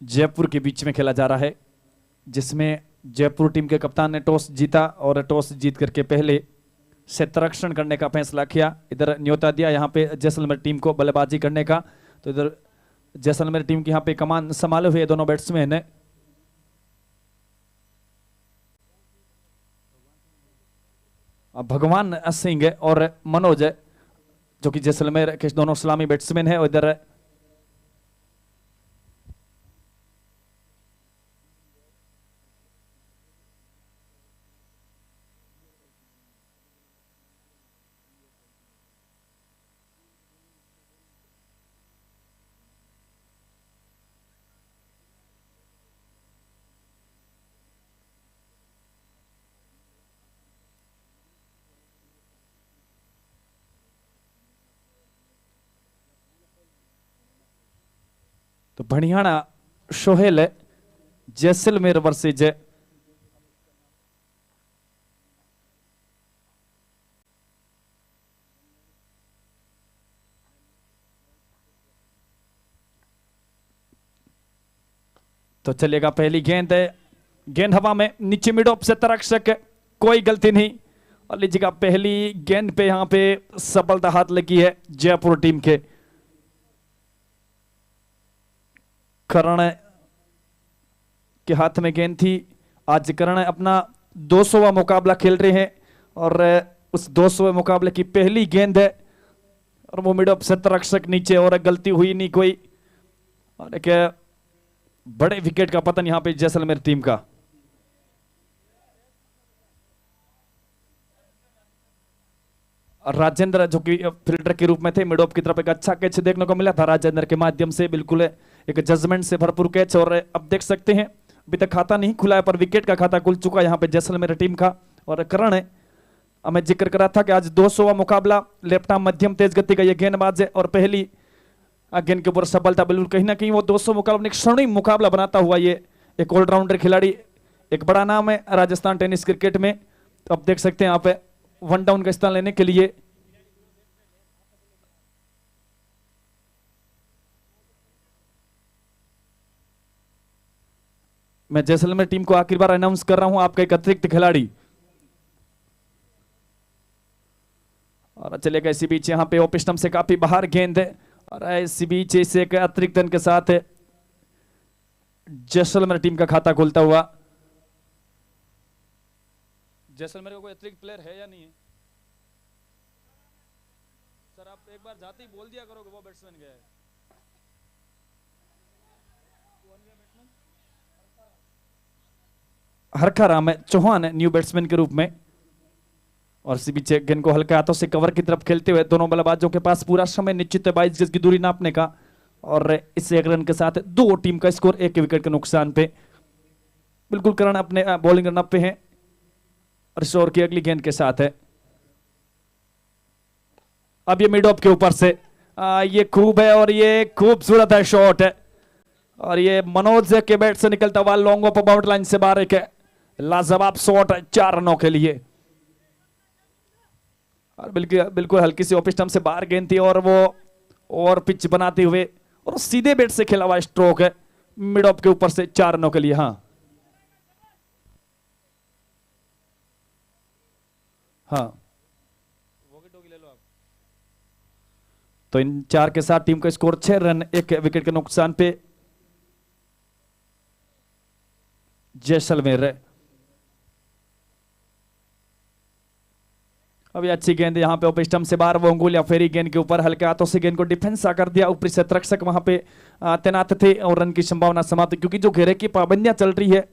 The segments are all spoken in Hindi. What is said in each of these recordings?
जयपुर के बीच में खेला जा रहा है, जिसमें जयपुर टीम के कप्तान ने टॉस जीता और टॉस जीत करके पहले क्षेत्ररक्षण करने का फैसला किया। इधर न्योता दिया यहाँ पे जैसलमेर टीम को बल्लेबाजी करने का, तो इधर जैसलमेर टीम की यहाँ पे कमान संभाले हुए दोनों बैट्समैन है। भगवान सिंह और मनोज जो कि जैसलमेर के दोनों सलामी बैट्समैन है। और इधर तो भणियाना सोहेल जैसलमेर वर्सेज तो चलेगा पहली गेंद है, गेंद हवा में नीचे मिड ऑफ से तरक्षक, कोई गलती नहीं। और लीजिएगा पहली गेंद पे यहां पे सफलता हाथ लगी है जयपुर टीम के। करण के हाथ में गेंद थी। आज करण अपना 200वां मुकाबला खेल रहे हैं और उस 200वें मुकाबले की पहली गेंद है और वो मिड ऑफ से तरक्षक नीचे, और गलती हुई नहीं कोई। और एक बड़े विकेट का पतन यहां पे जैसलमेर टीम का। राजेंद्र जो कि फील्डर के रूप में थे, मिड ऑफ की तरफ एक अच्छा कैच देखने को मिला था राजेंद्र के माध्यम से, बिल्कुल एक जजमेंट से भरपूर कैच। और अब देख सकते हैं अभी तक खाता नहीं खुला है पर विकेट का खाता खुल चुका है यहाँ पे जैसलमेर टीम का। और करण है, मैं जिक्र करा था कि आज 200वां मुकाबला, लेफ्ट आर्म मध्यम तेज गति का ये गेंदबाज है और पहली गेंद के ऊपर सफलता। बिल्कुल कहीं ना कहीं वो 200 मुकाबला एक स्वर्णिम मुकाबला बनाता हुआ ये एक ऑलराउंडर खिलाड़ी, एक बड़ा नाम है राजस्थान टेनिस क्रिकेट में। तो अब देख सकते हैं यहाँ पे वन डाउन का स्थान लेने के लिए मैं जैसलमेर टीम को आखिरी बार अनाउंस कर रहा हूं, आपका एक अतिरिक्त खिलाड़ी। और चलेगा इसी बीच यहाँ पे ऑफ स्टंप से काफी बाहर गेंद है और इसी बीच इसे एक अतिरिक्त रन के साथ जैसलमेर टीम का खाता खुलता हुआ। जैसलमेर का कोई अतिरिक्त प्लेयर है या नहीं है? सर आप एक बार जाते ही बोल दिया करो कि वो बैट्समैन गया है। हरखा राम चौहान न्यू बैट्समैन के रूप में। और इसी बीच गेंद को हल्के हाथों से कवर की तरफ खेलते हुए दोनों बल्लेबाजों के पास पूरा समय निश्चित है 22 गज की दूरी नापने का। और इस एक रन के साथ दो टीम का स्कोर, एक विकेट के नुकसान पे। बिल्कुल करण अपने बॉलिंग रन पे हैं और इस ओवर की अगली गेंद के साथ है। अब ये मिड ऑफ के ऊपर से ये खूब है और ये खूबसूरत है शॉट है और ये मनोज के बैट से निकलता हुआ लॉन्ग ऑफ बाउंड्री लाइन से बाहर एक लाजवाब शॉट 4 रनों के लिए। और बिल्कुल हल्की सी ऑफ स्टंप से बाहर गेंद थी और वो और पिच बनाते हुए और सीधे बैट से खेला हुआ स्ट्रोक है मिड ऑफ के ऊपर से 4 रनों के लिए। हाँ ले लो आप। तो इन 4 के साथ टीम का स्कोर 6 रन, 1 विकेट के नुकसान पे जैसलमेर। अभी अच्छी गेंद यहाँ पे ऑफ स्टंप से बाहर, वो अंगुलियां फेरी गेंद के ऊपर, हल्के हाथों से गेंद को डिफेंस कर दिया। ऊपरी क्षेत्ररक्षक वहां पे तैनात थे और रन की संभावना समाप्त, क्योंकि जो घेरे की पाबंदियां चल रही है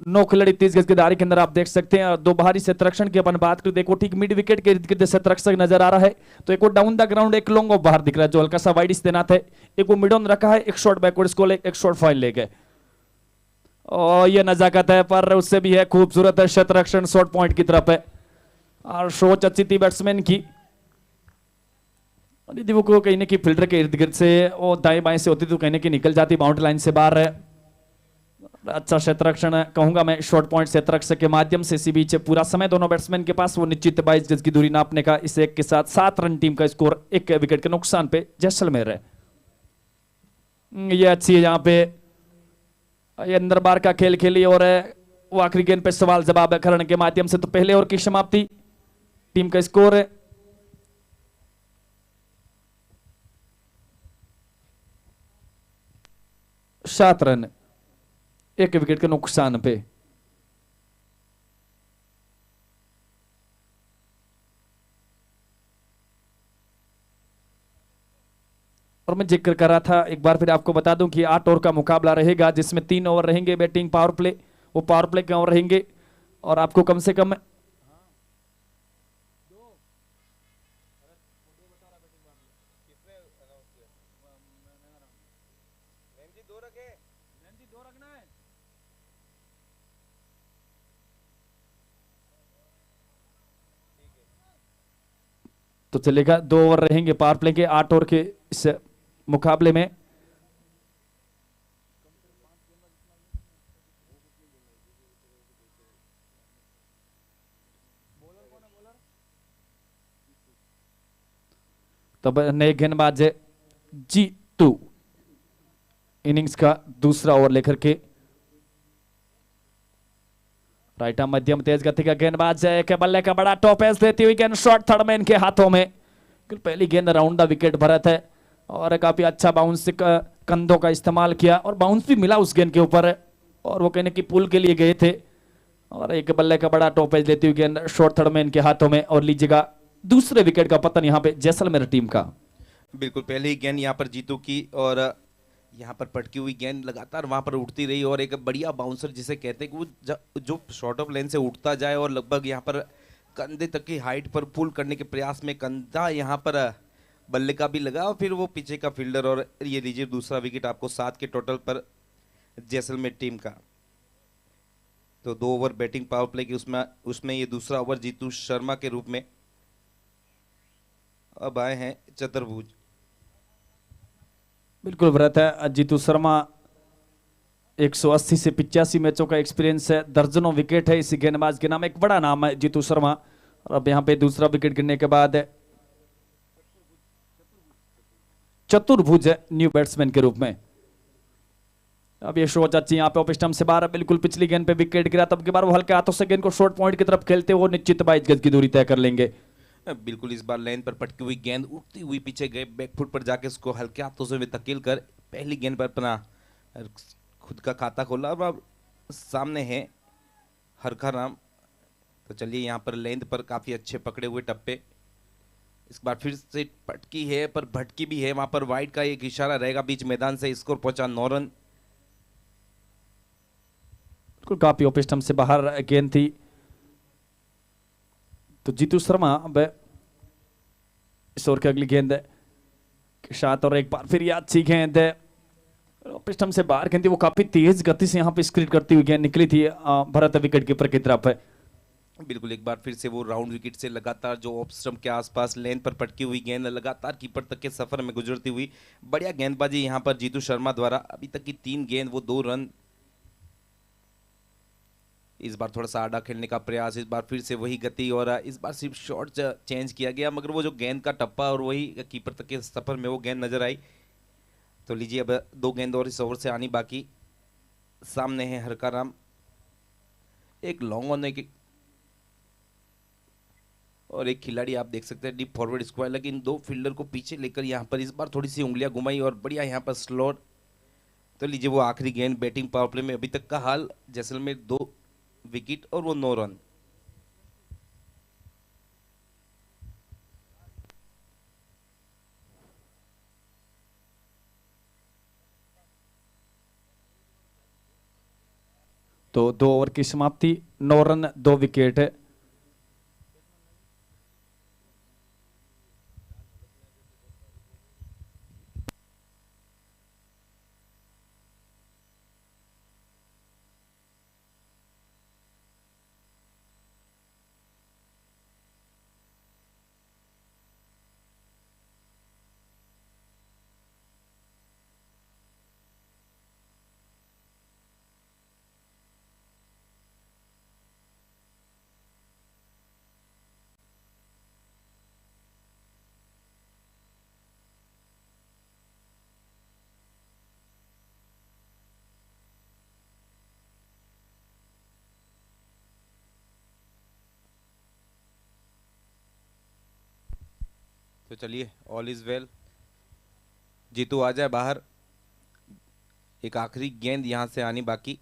9 खिलाड़ी 30 गज की दायरे के अंदर आप देख सकते हैं। 2 बाहरी क्षेत्ररक्षण की अपन बात करें, देखो ठीक मिड विकेट के इर्द गिर्द क्षेत्ररक्षक नजर आ रहा है। तो एक वो डाउन द ग्राउंड, एक लॉन्ग ऑफ बाहर दिख रहा है जो हल्का सा वाइड तैनात है। एक वो मिड ऑन रखा है, एक शॉर्ट बैकवर्ड इसको एक शॉर्ट फाइन ले गए और ये नजाकत है, पर उससे भी है खूबसूरत है क्षेत्ररक्षण शॉर्ट पॉइंट की तरफ है और सोच अच्छी थी बैट्समैन की। यदि वो कहीं ना कहीं फिल्डर के इर्द गिर्द से वो दाएं बाएं से होती तो कहीं ना कहीं निकल जाती बाउंड्री लाइन से बाहर है। अच्छा क्षेत्ररक्षण कहूंगा मैं शॉर्ट पॉइंट क्षेत्ररक्षक के माध्यम से। इसी बीच पूरा समय दोनों बैट्समैन के पास वो निश्चित 22 गज की दूरी नापने का। इस एक के साथ 7 रन, टीम का स्कोर 1 विकेट के नुकसान पे जैसलमेर है। ये अच्छी है यहाँ पे ये अंदर बार का खेल खेली और वो आखिरी गेंद पे सवाल जवाब करण के माध्यम से। तो पहले ओवर की समाप्ति, टीम का स्कोर है 7 रन, 1 विकेट के नुकसान पे। और मैं जिक्र कर रहा था, एक बार फिर आपको बता दूं कि 8 ओवर का मुकाबला रहेगा, जिसमें 3 ओवर रहेंगे बैटिंग पावर प्ले, वो पावर प्ले के ओवर रहेंगे और आपको कम से कम तो चलेगा। 2 ओवर रहेंगे पावर प्ले के 8 ओवर के इस मुकाबले में। तब नए गेंदबाज G2 इनिंग्स का दूसरा ओवर लेकर के, राइट आर्म मध्यम तेज गति का गेंदबाज है, के बल्ले का बड़ा टॉप एज देती हुई गेंद शॉर्ट थर्ड में इनके हाथों में। पहली गेंद राउंड द विकेट भरत है और काफी अच्छा बाउंस कंधों का इस्तेमाल किया और बाउंस भी मिला उस गेंद के ऊपर, और वो कहने की पुल के लिए गए थे। और एक बल्ले का बड़ा टॉप एज लेती हुई गेंद शॉर्ट थर्ड में इनके हाथों में, और लीजिएगा दूसरे विकेट का पतन यहाँ पे जैसलमेर टीम का। बिल्कुल पहले ही गेंद यहाँ पर जीतू की, और यहाँ पर पटकी हुई गेंद लगातार वहां पर उठती रही, और एक बढ़िया बाउंसर जिसे कहते हैं कि वो जो शॉर्ट ऑफ लेन से उठता जाए और लगभग यहाँ पर कंधे तक की हाइट पर पुल करने के प्रयास में कंधा यहाँ पर बल्ले का भी लगा, और फिर वो पीछे का फील्डर, और ये लीजिए दूसरा विकेट आपको 7 के टोटल पर जैसलमेर टीम का। तो 2 ओवर बैटिंग पावर प्ले की, उसमें ये दूसरा ओवर जीतू शर्मा के रूप में। अब आए हैं चतुर्भुज। बिल्कुल व्रत है जीतू शर्मा, 180 से 85 मैचों का एक्सपीरियंस है, दर्जनों विकेट है इस गेंदबाज के नाम, एक बड़ा नाम है जीतू शर्मा। और अब यहाँ पे दूसरा विकेट गिरने के बाद चतुर्भुज न्यू बैट्समैन के रूप में। अब ये शो चाची यहाँ पे ऑफ स्टंप से बाहर, बिल्कुल पिछली गेंद पे विकेट गिरा, तब के बार वो हल्के हाथों से गेंद को शॉर्ट पॉइंट की तरफ खेलते हुए निश्चित 22 गज की दूरी तय कर लेंगे। बिल्कुल इस बार लाइन पर पटकी हुई गेंद उठती हुई पीछे गए, बैकफुट पर जाके उसको हल्के हाथों से धकेल कर पहली गेंद पर अपना खुद का खाता खोला। अब सामने है हरखा राम। तो चलिए यहाँ पर लेंथ पर काफी अच्छे पकड़े हुए टप्पे, इस बार फिर से पटकी है पर भटकी भी है, वहां पर वाइड का एक इशारा रहेगा बीच मैदान से। स्कोर पहुंचा 9 रन। बिल्कुल काफी ऑफ स्टंप से बाहर गेंद थी। तो जीतू शर्मा अब इस ओवर की अगली गेंद के साथ, और एक बार फिर ये अच्छी गेंद ऑफ स्टंप से बाहर गेंद थी, वो काफी तेज गति से यहाँ पे स्क्रीड करती हुई गेंद निकली थी भरत विकेट कीपर की तरफ है। बिल्कुल एक बार फिर से वो राउंड विकेट से लगातार जो ऑफ स्टंप के आसपास लेन पर पटकी हुई गेंद लगातार कीपर तक के सफर में गुजरती हुई, बढ़िया गेंदबाजी यहाँ पर जीतू शर्मा द्वारा। अभी तक की 3 गेंद वो 2 रन। इस बार थोड़ा सा आड़ा खेलने का प्रयास, इस बार फिर से वही गति, और इस बार सिर्फ शॉट चेंज किया गया, मगर वो जो गेंद का टप्पा और वही कीपर तक के सफर में वो गेंद नजर आई। तो लीजिए अब 2 गेंद और इस ओवर से आनी बाकी। सामने है हरका राम, एक लॉन्ग ऑन और एक खिलाड़ी आप देख सकते हैं डीप फॉरवर्ड स्क्वायर, लेकिन 2 फील्डर को पीछे लेकर यहाँ पर इस बार थोड़ी सी उंगलियां घुमाई और बढ़िया यहाँ पर स्लॉट। तो लीजिए वो आखिरी गेंद बैटिंग पावर प्ले में अभी तक का हाल, जैसलमेर 2 विकेट और वो 9 रन। तो 2 ओवर की समाप्ति, 9 रन 2 विकेट है। तो चलिए, ऑल इज वेल। जीतू आ जाए बाहर, एक आखिरी गेंद यहां से आनी बाकी।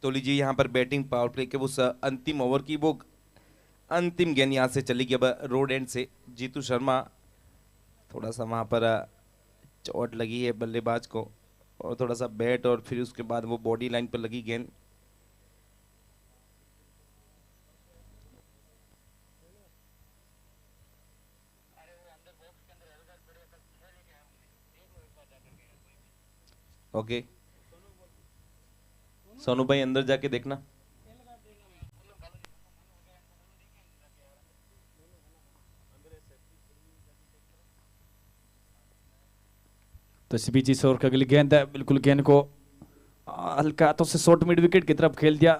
तो लीजिए यहाँ पर बैटिंग पावर प्ले के उस अंतिम ओवर की वो अंतिम गेंद यहाँ से चली गई अब रोड एंड से। जीतू शर्मा, थोड़ा सा वहाँ पर चोट लगी है बल्लेबाज को, और थोड़ा सा बैट और फिर उसके बाद वो बॉडी लाइन पर लगी गेंद। ओके, सोनू भाई अंदर जाके देखना। तो इस बीच इस ओवर की अगली गेंद है, बिल्कुल गेंद को हल्का हाथों से शॉर्ट मिड विकेट की तरफ खेल दिया।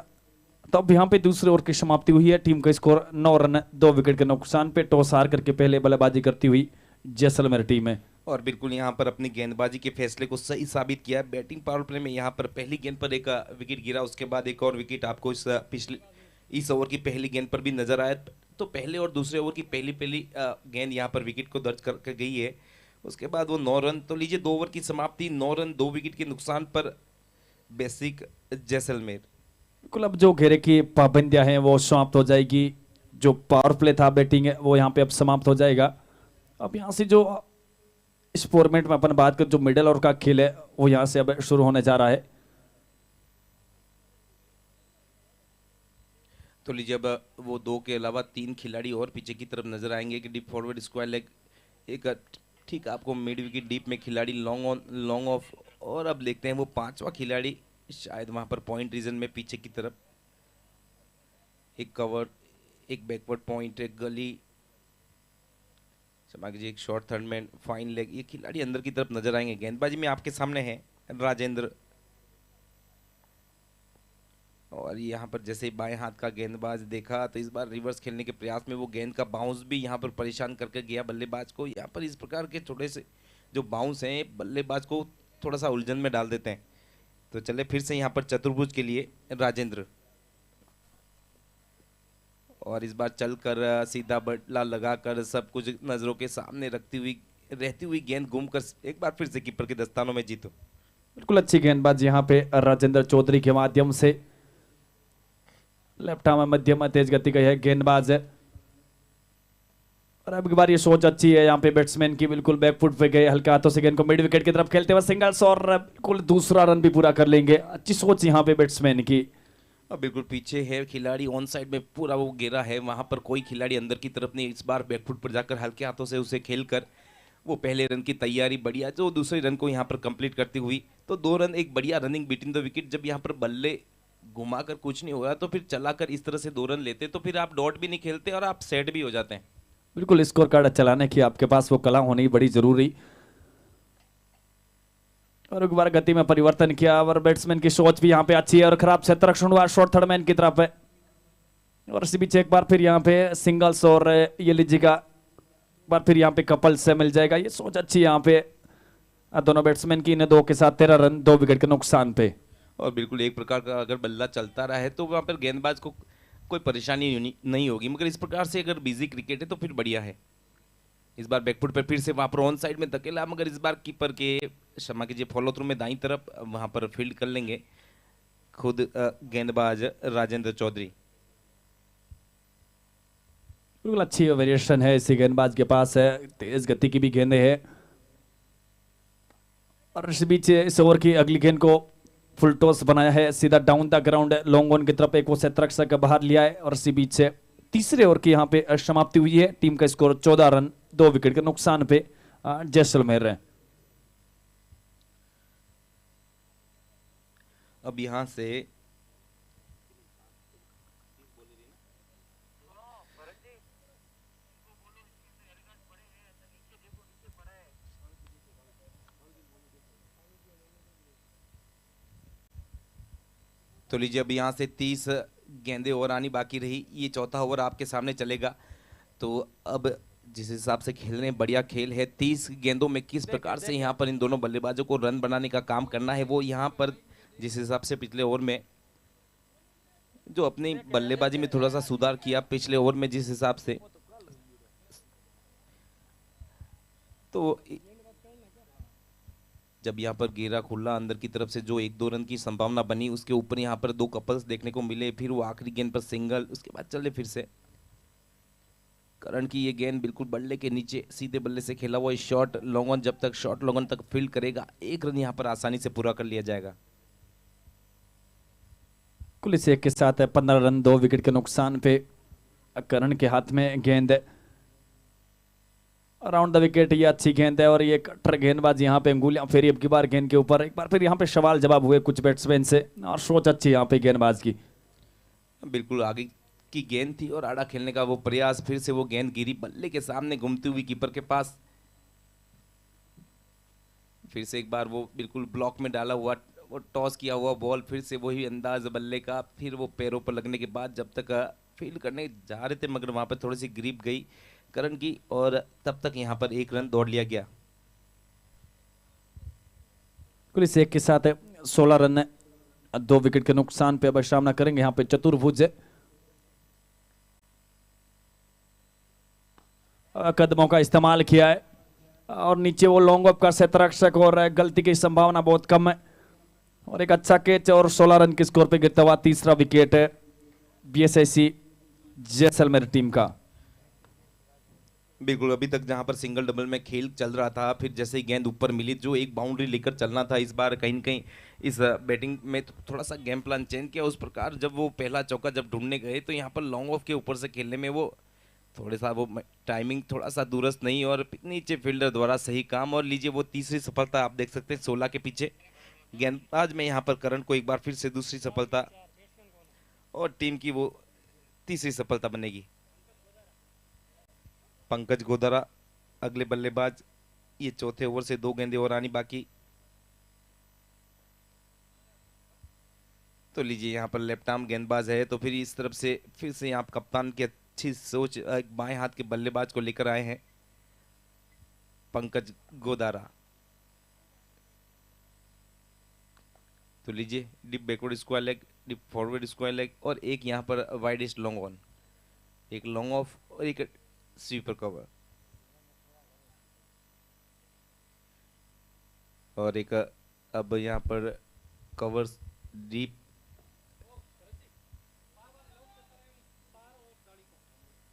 तो अब यहाँ पे दूसरे ओवर की समाप्ति हुई है। टीम का स्कोर 9 रन 2 विकेट के नुकसान पे टॉस हार करके पहले बल्लेबाजी करती हुई जैसलमेर टीम है। और बिल्कुल यहाँ पर अपनी गेंदबाजी के फैसले को सही साबित किया। बैटिंग पावर प्ले में यहाँ पर पहली गेंद पर एक विकेट गिरा, उसके बाद एक और विकेट आपको इस ओवर की पहली गेंद पर भी नजर आया। तो पहले और दूसरे ओवर की पहली गेंद यहाँ पर विकेट को दर्ज कर गई है। उसके बाद वो 9 रन। तो लीजिए 2 ओवर की समाप्ति, 9 रन 2 विकेट के नुकसान पर बेसिक जैसलमेर। बिल्कुल अब जो घेरे की पाबंदियां हैं वो समाप्त हो जाएगी। जो पावर प्ले था बैटिंग है वो यहाँ पे अब समाप्त हो जाएगा। अब यहाँ से जो इस फॉर्मेट में अपन बात कर जो मिडल ओवर का खेल है वो यहाँ से अब शुरू होने जा रहा है। तो लीजिए अब वो 2 के अलावा 3 खिलाड़ी और पीछे की तरफ नजर आएंगे कि डीप फॉरवर्ड स्क्वायर लेग, एक ठीक आपको मिड विकेट डीप में खिलाड़ी लॉन्ग ऑफ, और अब देखते हैं वो 5वां खिलाड़ी शायद वहां पर पॉइंट रीजन में पीछे की तरफ, एक कवर, एक बैकवर्ड पॉइंट, एक गली, क्षमा कीजिए, एक short third man, fine leg, ये खिलाड़ी अंदर की तरफ नजर आएंगे। गेंदबाजी में आपके सामने है राजेंद्र, और यहाँ पर जैसे बाएं हाथ का गेंदबाज देखा तो इस बार रिवर्स खेलने के प्रयास में वो गेंद का बाउंस भी यहाँ पर परेशान करके गया बल्लेबाज को। यहाँ पर इस प्रकार के छोटे से जो बाउंस हैं बल्लेबाज को थोड़ा सा उलझन में डाल देते हैं। तो चले फिर से यहाँ पर चतुर्भुज के लिए राजेंद्र, और इस बार चलकर सीधा बटला लगाकर सब कुछ नजरों के सामने रहती हुई गेंद घूमकर एक बार फिर से कीपर के दस्तानों में जीतो। बिल्कुल अच्छी गेंदबाज यहाँ पे राजेंद्र चौधरी के माध्यम से। लेफ्ट आर्म मध्यम तेज गति का है गेंदबाज है, और अब की बार ये सोच अच्छी है यहाँ पे बैट्समैन की। बिल्कुल बैकफुट पे गए, हल्के हाथों से गेंद को मिड विकेट की तरफ खेलते हुए सिंगल्स, और बिल्कुल दूसरा रन भी पूरा कर लेंगे। अच्छी सोच यहाँ पे बैट्समैन की। अब बिल्कुल पीछे है खिलाड़ी, ऑन साइड में पूरा वो घेरा है, वहां पर कोई खिलाड़ी अंदर की तरफ नहीं। इस बार बैकफुट पर जाकर हल्के हाथों से उसे खेलकर वो पहले रन की तैयारी बढ़िया, जो दूसरे रन को यहाँ पर कंप्लीट करती हुई। तो 2 रन, एक बढ़िया रनिंग बिटवीन द विकेट। जब यहाँ पर बल्ले घुमाकर कुछ नहीं होगा तो फिर चलाकर इस तरह से 2 रन लेते तो फिर आप डॉट भी नहीं खेलते और आप सेट भी हो जाते हैं। बिल्कुल स्कोर कार्ड चलाने की आपके पास वो कला होनी बड़ी जरूरी। और एक बार गति में परिवर्तन किया, और बैट्समैन की सोच भी यहाँ पे अच्छी है, और खराब क्षेत्ररक्षण हुआ शॉर्ट थर्ड मैन की तरफ है। और इसी बीच एक बार फिर यहाँ पे सिंगल्स, और ये लीजिएगा बार फिर यहाँ पे कपल से मिल जाएगा। ये सोच अच्छी यहाँ पे दोनों बैट्समैन की, इन्हें 2 के साथ 13 रन 2 विकेट के नुकसान पे। और बिल्कुल एक प्रकार का अगर बल्ला चलता रहा है तो वहाँ पर गेंदबाज को कोई परेशानी नहीं होगी, मगर इस प्रकार से अगर बिजी क्रिकेट है तो फिर बढ़िया है। इस बार बैकफुट पर फिर से वहाँ पर ऑन साइड में धकेला, मगर इस बार कीपर के क्षमा कीजिए फॉलो थ्रू में दाईं तरफ वहाँ पर फील्ड कर लेंगे खुद गेंदबाज राजेंद्र चौधरी। बिल्कुल अच्छी वेरिएशन है इसी गेंदबाज के पास है, तेज गति की भी गेंदें है। और इस बीच इस ओवर की अगली गेंद को फुल टॉस बनाया है, सीधा down the ground long on की तरफ एक वो क्षेत्ररक्षक बाहर लिया है। और इसी बीच से तीसरे ओवर की यहाँ पे समाप्ति हुई है। टीम का स्कोर 14 रन 2 विकेट के नुकसान पे जैसलमेर है। अब यहाँ से तो लीजिए अब यहाँ से 30 गेंदें और आनी बाकी रही। ये चौथा ओवर आपके सामने चलेगा। तो अब जिस हिसाब से खेल रहे हैं, बढ़िया खेल है। 30 गेंदों में किस प्रकार से यहाँ पर इन दोनों बल्लेबाजों को रन बनाने का काम करना है, वो यहाँ पर जिस हिसाब से पिछले ओवर में जो अपनी बल्लेबाजी में थोड़ा सा सुधार किया पिछले ओवर में जिस हिसाब से, तो जब यहाँ पर घेरा खुला अंदर की तरफ से जो 1-2 रन की संभावना बनी, उसके ऊपर यहाँ पर 2 कपल्स देखने को मिले। फिर वो आखिरी गेंद पर सिंगल, उसके बाद चले फिर से करण की ये गेंद बिल्कुल बल्ले के नीचे सीधे बल्ले से खेला हुआ शॉट लॉन्ग ऑन, जब तक शॉट लॉन्ग ऑन तक फील्ड करेगा 1 रन यहाँ पर आसानी से पूरा कर लिया जाएगा। कुल इस एक के साथ 15 रन 2 विकेट के नुकसान पे करण के हाथ में गेंद अराउंड द विकेट। ये अच्छी गेंद है और ये कट्टर गेंदबाज यहाँ पे अंगुलियां फेरी अब की बार गेंद के ऊपर। एक बार फिर यहाँ पे सवाल जवाब हुए कुछ बैट्समैन से और सोच अच्छी यहाँ पे गेंदबाज की। बिल्कुल आगे की गेंद थी और आड़ा खेलने का वो प्रयास, फिर से वो गेंद गिरी बल्ले के सामने घूमती हुई कीपर के पास। फिर से एक बार वो बिल्कुल ब्लॉक में डाला हुआ, वो टॉस किया हुआ बॉल, फिर से वही अंदाज बल्ले का, फिर वो पैरों पर लगने के बाद जब तक फील्ड करने जा रहे थे मगर वहां पर थोड़ी सी ग्रिप गई करण की और तब तक यहाँ पर 1 रन दौड़ लिया गया। कुल इस एक के साथ 16 रन 2 विकेट के नुकसान पे अब सामना करेंगे यहाँ पे चतुर्भुज। कदमों का इस्तेमाल किया है और नीचे वो लॉन्ग ऑफ का क्षेत्ररक्षक और गलती की संभावना बहुत कम है और एक अच्छा कैच और 16 रन के स्कोर पे गिरता हुआ तीसरा विकेट है बीएसआईसी जैसलमेर टीम का। बिल्कुल अभी तक जहां पर सिंगल डबल में खेल चल रहा था, फिर जैसे ही गेंद ऊपर मिली जो एक बाउंड्री लेकर चलना था, इस बार कहीं न कहीं इस बैटिंग में थोड़ा सा गेम प्लान चेंज किया। उस प्रकार जब वो पहला चौका जब ढूंढने गए तो यहाँ पर लॉन्ग ऑफ के ऊपर से खेलने में वो थोड़ा सा वो टाइमिंग थोड़ा सा दुरुस्त नहीं और नीचे फील्डर द्वारा सही काम। और लीजिए वो तीसरी सफलता आप देख सकते हैं 16 के पीछे गेंदबाज में यहाँ पर करण को एक बार फिर से दूसरी सफलता और टीम की वो तीसरी सफलता बनेगी। पंकज गोदारा अगले बल्लेबाज। ये चौथे ओवर से 2 गेंदें और आनी बाकी। तो लीजिए यहाँ पर लेफ्ट आर्म गेंदबाज है तो फिर इस तरफ से फिर से यहाँ कप्तान की अच्छी सोच बाएं हाथ के बल्लेबाज को लेकर आए हैं पंकज गोदारा। तो लीजिए deep backward square leg, deep forward square leg और एक यहाँ पर वाइडेस्ट लॉन्ग ऑन, एक लॉन्ग ऑफ और एक स्वीपर कवर और एक अब यहाँ पर कवर डीप।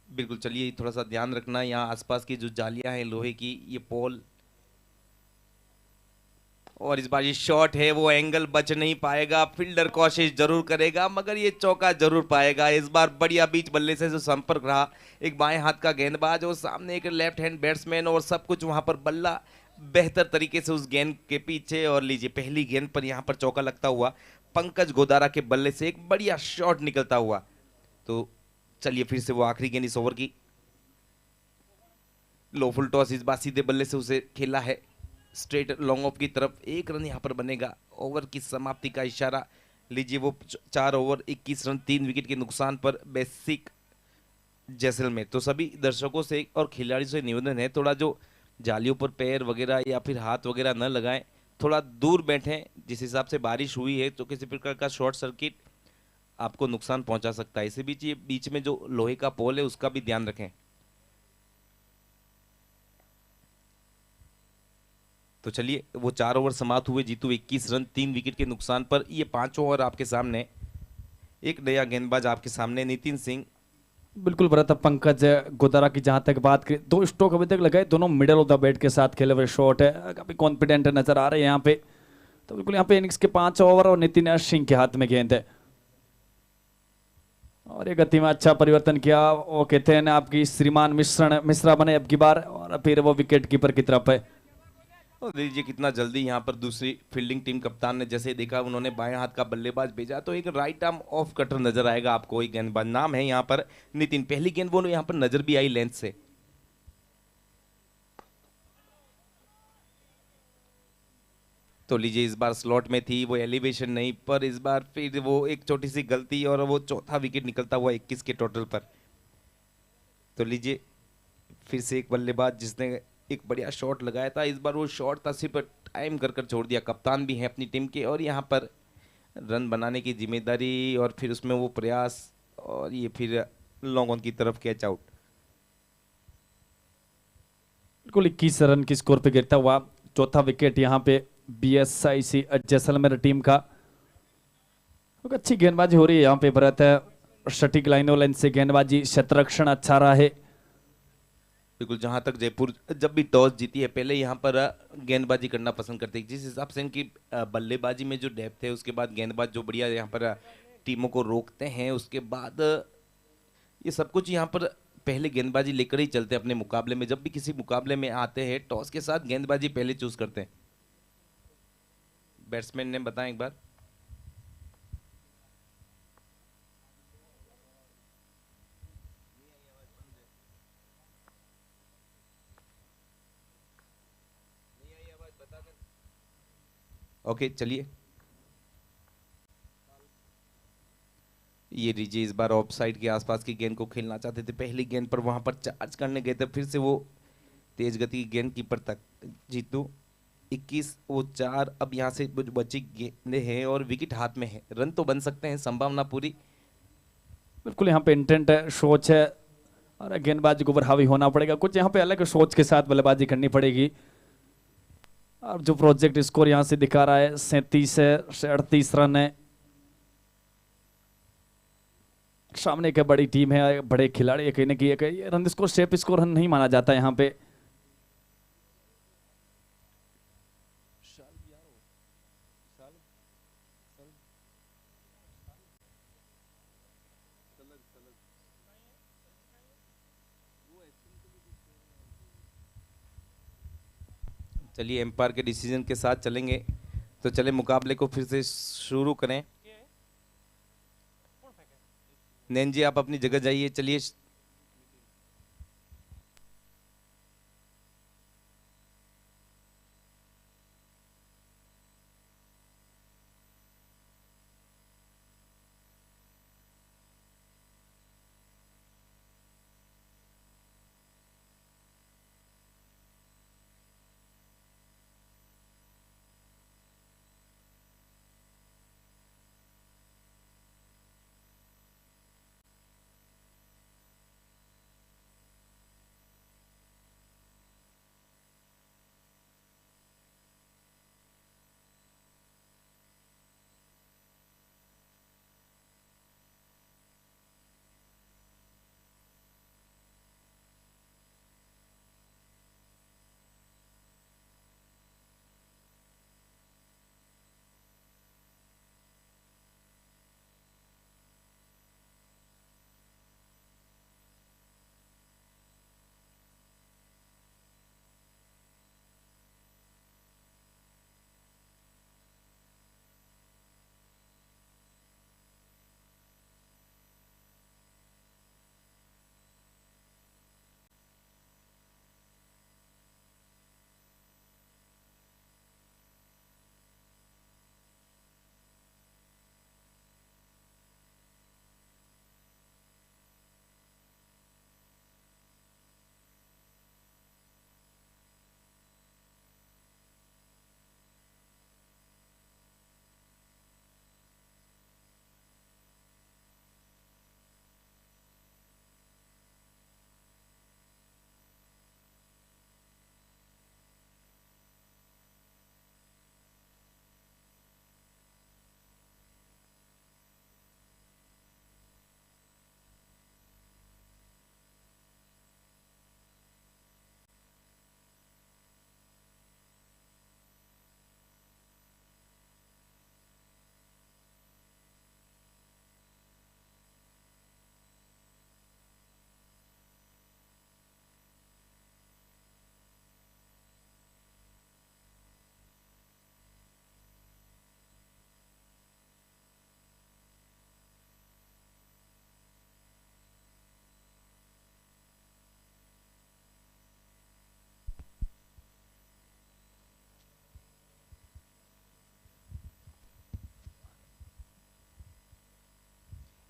बिल्कुल चलिए थोड़ा सा ध्यान रखना यहाँ आसपास की जो जालियां हैं लोहे की, ये पोल और इस बार ये शॉट है वो एंगल बच नहीं पाएगा। फील्डर कोशिश जरूर करेगा मगर ये चौका जरूर पाएगा। इस बार बढ़िया बीच बल्ले से जो संपर्क रहा, एक बाएं हाथ का गेंदबाज और सामने एक लेफ्ट हैंड बैट्समैन और सब कुछ वहां पर बल्ला बेहतर तरीके से उस गेंद के पीछे। और लीजिए पहली गेंद पर यहां पर चौका लगता हुआ पंकज गोदारा के बल्ले से एक बढ़िया शॉट निकलता हुआ। तो चलिए फिर से वो आखिरी गेंद इस ओवर की, लो फुल टॉस, इस बार सीधे बल्ले से उसे खेला है स्ट्रेट लॉन्ग ऑफ की तरफ। 1 रन यहाँ पर बनेगा, ओवर की समाप्ति का इशारा। लीजिए वो 4 ओवर 21 रन 3 विकेट के नुकसान पर बेसिक जैसलमेर। तो सभी दर्शकों से और खिलाड़ियों से निवेदन है थोड़ा जो जालियों पर पैर वगैरह या फिर हाथ वगैरह न लगाएं, थोड़ा दूर बैठें। जिस हिसाब से बारिश हुई है तो किसी प्रकार का शॉर्ट सर्किट आपको नुकसान पहुंचा सकता है। इसी बीच ये बीच में जो लोहे का पोल है उसका भी ध्यान रखें। तो चलिए वो 4 ओवर समाप्त हुए, जीतू 21 रन 3 विकेट के नुकसान पर। ये 5 ओवर आपके सामने, एक नया गेंदबाज आपके सामने नितिन सिंह। बिल्कुल भरत, पंकज गोदारा की जहां तक बात करें 2 स्ट्रोक अभी तक लगाए, दोनों मिडल ऑफ द बैट के साथ खेले हुए शॉट है, काफी कॉन्फिडेंट नजर आ रहे हैं यहाँ पे। तो बिल्कुल यहाँ पे इनिंग्स के 5 ओवर और नितिन सिंह के हाथ में गेंद है और ये गति में अच्छा परिवर्तन किया। वो कहते हैं ना आपकी श्रीमान मिश्रा बने अब की बार और फिर वो विकेट कीपर की तरफ है। और देखिए कितना जल्दी यहाँ पर दूसरी फील्डिंग टीम कप्तान ने जैसे देखा, उन्होंने बाएं हाथ का बल्लेबाज भेजा तो एक राइट आर्म ऑफ कटर नजर आएगा आपको। एक गेंदबाज नाम है यहाँ पर नितिन, पहली गेंद वो यहाँ पर नजर भी आई लेंथ से। तो लीजिए इस बार स्लॉट में थी वो, एलिवेशन नहीं, पर इस बार फिर वो एक छोटी सी गलती और वो चौथा विकेट निकलता हुआ 21 के टोटल पर। तो लीजिए फिर से एक बल्लेबाज जिसने एक बढ़िया शॉट लगाया था, इस बार वो शॉट था सिर्फ टाइम कर कर छोड़ दिया। कप्तान भी है अपनी टीम के और यहाँ पर रन बनाने की जिम्मेदारी और फिर उसमें वो प्रयास, और ये फिर लॉन्ग ऑन की तरफ कैच आउट। बिल्कुल 21 रन की स्कोर पे गिरता हुआ चौथा विकेट यहाँ पे BSIC जैसलमेर टीम का। एक अच्छी गेंदबाजी हो रही है यहाँ पे भरत है, सटीक लाइनों लाइन से गेंदबाजी, क्षेत्ररक्षण अच्छा रहा है। बिल्कुल, जहां तक जयपुर जब भी टॉस जीती है पहले यहाँ पर गेंदबाजी करना पसंद करती है, जिस हिसाब से इनकी बल्लेबाजी में जो डेप्थ है, उसके बाद गेंदबाज जो बढ़िया यहाँ पर टीमों को रोकते हैं, उसके बाद ये सब कुछ यहाँ पर पहले गेंदबाजी लेकर ही चलते हैं अपने मुकाबले में। जब भी किसी मुकाबले में आते हैं टॉस के साथ गेंदबाजी पहले चूज करते हैं। बैट्समैन ने बताया एक बार। ओके चलिए, ये लीजिए इस बार ऑफ साइड के आसपास की गेंद को खेलना चाहते थे, पहली गेंद पर वहां पर चार्ज करने गए थे, फिर से वो तेज गति की गेंद कीपर तक। जीतू 21 वो 4, अब यहाँ से कुछ बची गेंदें हैं और विकेट हाथ में है, रन तो बन सकते हैं, संभावना पूरी। बिल्कुल यहाँ पे इंटेंट है, सोच है और गेंदबाजी के ऊपर हावी होना पड़ेगा, कुछ यहाँ पे अलग सोच के साथ बल्लेबाजी करनी पड़ेगी। अब जो प्रोजेक्ट स्कोर यहाँ से दिखा रहा है 37 से 38 रन है। सामने एक बड़ी टीम है, बड़े खिलाड़ी है, कहीं ना कहीं run score shape score run नहीं माना जाता यहाँ पे। चलिए एम्पायर के डिसीजन के साथ चलेंगे, तो चले मुकाबले को फिर से शुरू करें। नैन जी आप अपनी जगह जाइए। चलिए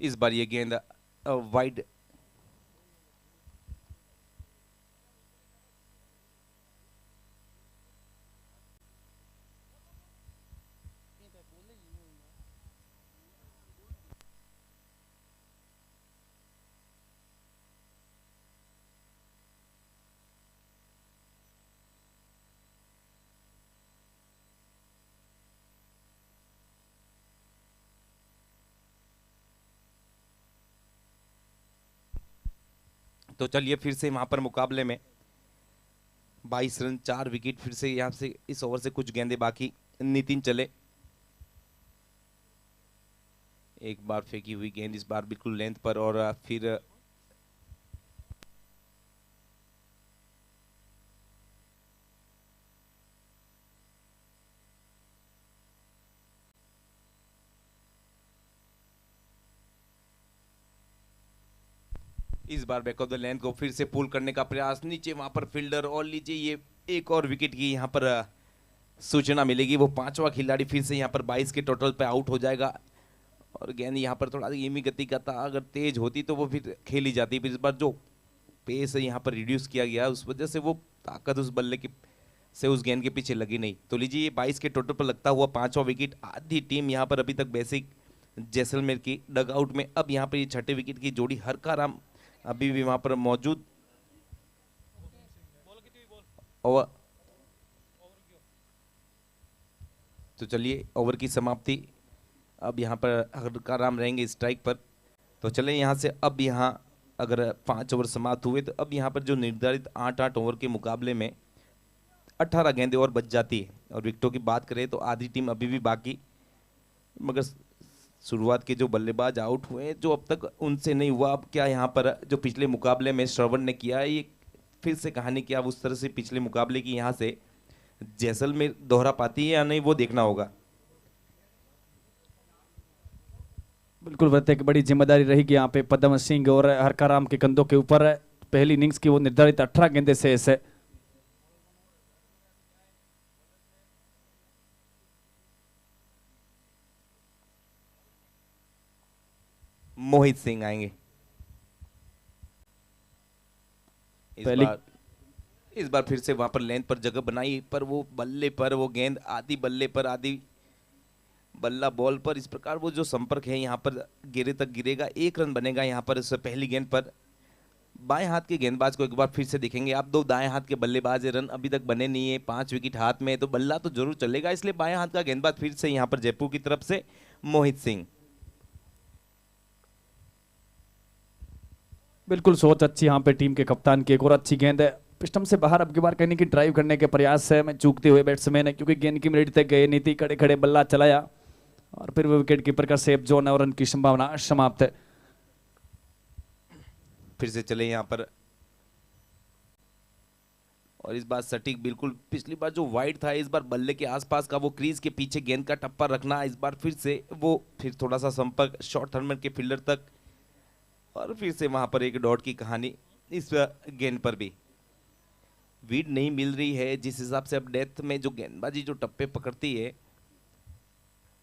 इस बार ये गेंद वाइड। तो चलिए फिर से वहां पर मुकाबले में 22 रन 4 विकेट। फिर से यहाँ से इस ओवर से कुछ गेंदे बाकी। नितिन चले, एक बार फेंकी हुई गेंद, इस बार बिल्कुल लेंथ पर, और फिर इस बार बैक ऑफ द लेंथ को फिर से पुल करने का प्रयास। नीचे वहां पर फील्डर, और लीजिए ये एक और विकेट की यहाँ पर सूचना मिलेगी। वो पांचवा खिलाड़ी फिर से यहाँ पर 22 के टोटल पे आउट हो जाएगा। और गेंद यहाँ पर थोड़ा धीमी गति का था, अगर तेज होती तो वो फिर खेली जाती। फिर इस बार जो पेस है यहाँ पर रिड्यूस किया गया, उस वजह से वो ताकत उस बल्ले की से उस गेंद के पीछे लगी नहीं। तो लीजिए ये 22 के टोटल पर लगता हुआ पांचवा विकेट। आधी टीम यहाँ पर अभी तक बेसिक जैसलमेर की डगआउट में। अब यहाँ पर ये छठे विकेट की जोड़ी हरकाराम अभी भी वहां पर मौजूद। ओवर, तो चलिए ओवर की समाप्ति। अब यहाँ पर हरकाराम रहेंगे स्ट्राइक पर। तो चले यहाँ से, अब यहाँ अगर 5 ओवर समाप्त हुए तो अब यहाँ पर जो निर्धारित 8-8 ओवर के मुकाबले में 18 गेंदें और बच जाती है। और विकेटों की बात करें तो आधी टीम अभी भी बाकी, मगर शुरुआत के जो बल्लेबाज आउट हुए जो अब तक उनसे नहीं हुआ। अब क्या यहाँ पर जो पिछले मुकाबले में श्रवण ने किया है, ये फिर से कहानी क्या उस तरह से पिछले मुकाबले की यहाँ से जैसलमेर दोहरा पाती है या नहीं, वो देखना होगा। बिल्कुल वैसे एक बड़ी जिम्मेदारी रहेगी यहाँ पे पद्म सिंह और हरकाराम के कंधों के ऊपर। पहली इनिंग्स की वो निर्धारित 18 गेंदे शेष है। मोहित सिंह आएंगे इस बार फिर से वहां पर लेंथ पर जगह बनाई, पर वो बल्ले पर वो गेंद आधी बल्ले पर आधी बल्ला बॉल पर। इस प्रकार वो जो संपर्क है यहाँ पर गिरे तक गिरेगा। 1 रन बनेगा यहाँ पर इस पहली गेंद पर। बाएं हाथ के गेंदबाज को एक बार फिर से देखेंगे आप। 2 दाएं हाथ के बल्लेबाज, रन अभी तक बने नहीं है। 5 विकेट हाथ में, तो बल्ला तो जरूर चलेगा, इसलिए बाएं हाथ का गेंदबाज फिर से यहाँ पर जयपुर की तरफ से मोहित सिंह। बिल्कुल सोच अच्छी यहाँ पे टीम के कप्तान की। एक और अच्छी गेंद है, पिस्टम से बाहर अब की बार कहने की ड्राइव करने के प्रयास है में चूकते हुए बैट्समैन है, क्योंकि गेंद की मिनट तक गए नहीं थी। खड़े खड़े बल्ला चलाया और फिर वो विकेट कीपर का सेफ जोन और रन की संभावना समाप्त है। फिर से चले यहाँ पर, और इस बार सटीक बिल्कुल। पिछली बार जो वाइड था, इस बार बल्ले के आसपास का वो क्रीज के पीछे गेंद का टप्पा रखना। इस बार फिर से वो फिर थोड़ा सा संपर्क शॉर्ट थर्मन के फील्डर तक, और फिर से वहां पर एक डॉट की कहानी। इस गेंद पर भी वीड नहीं मिल रही है। जिस हिसाब से अब डेथ में जो गेंदबाजी जो टप्पे पकड़ती है,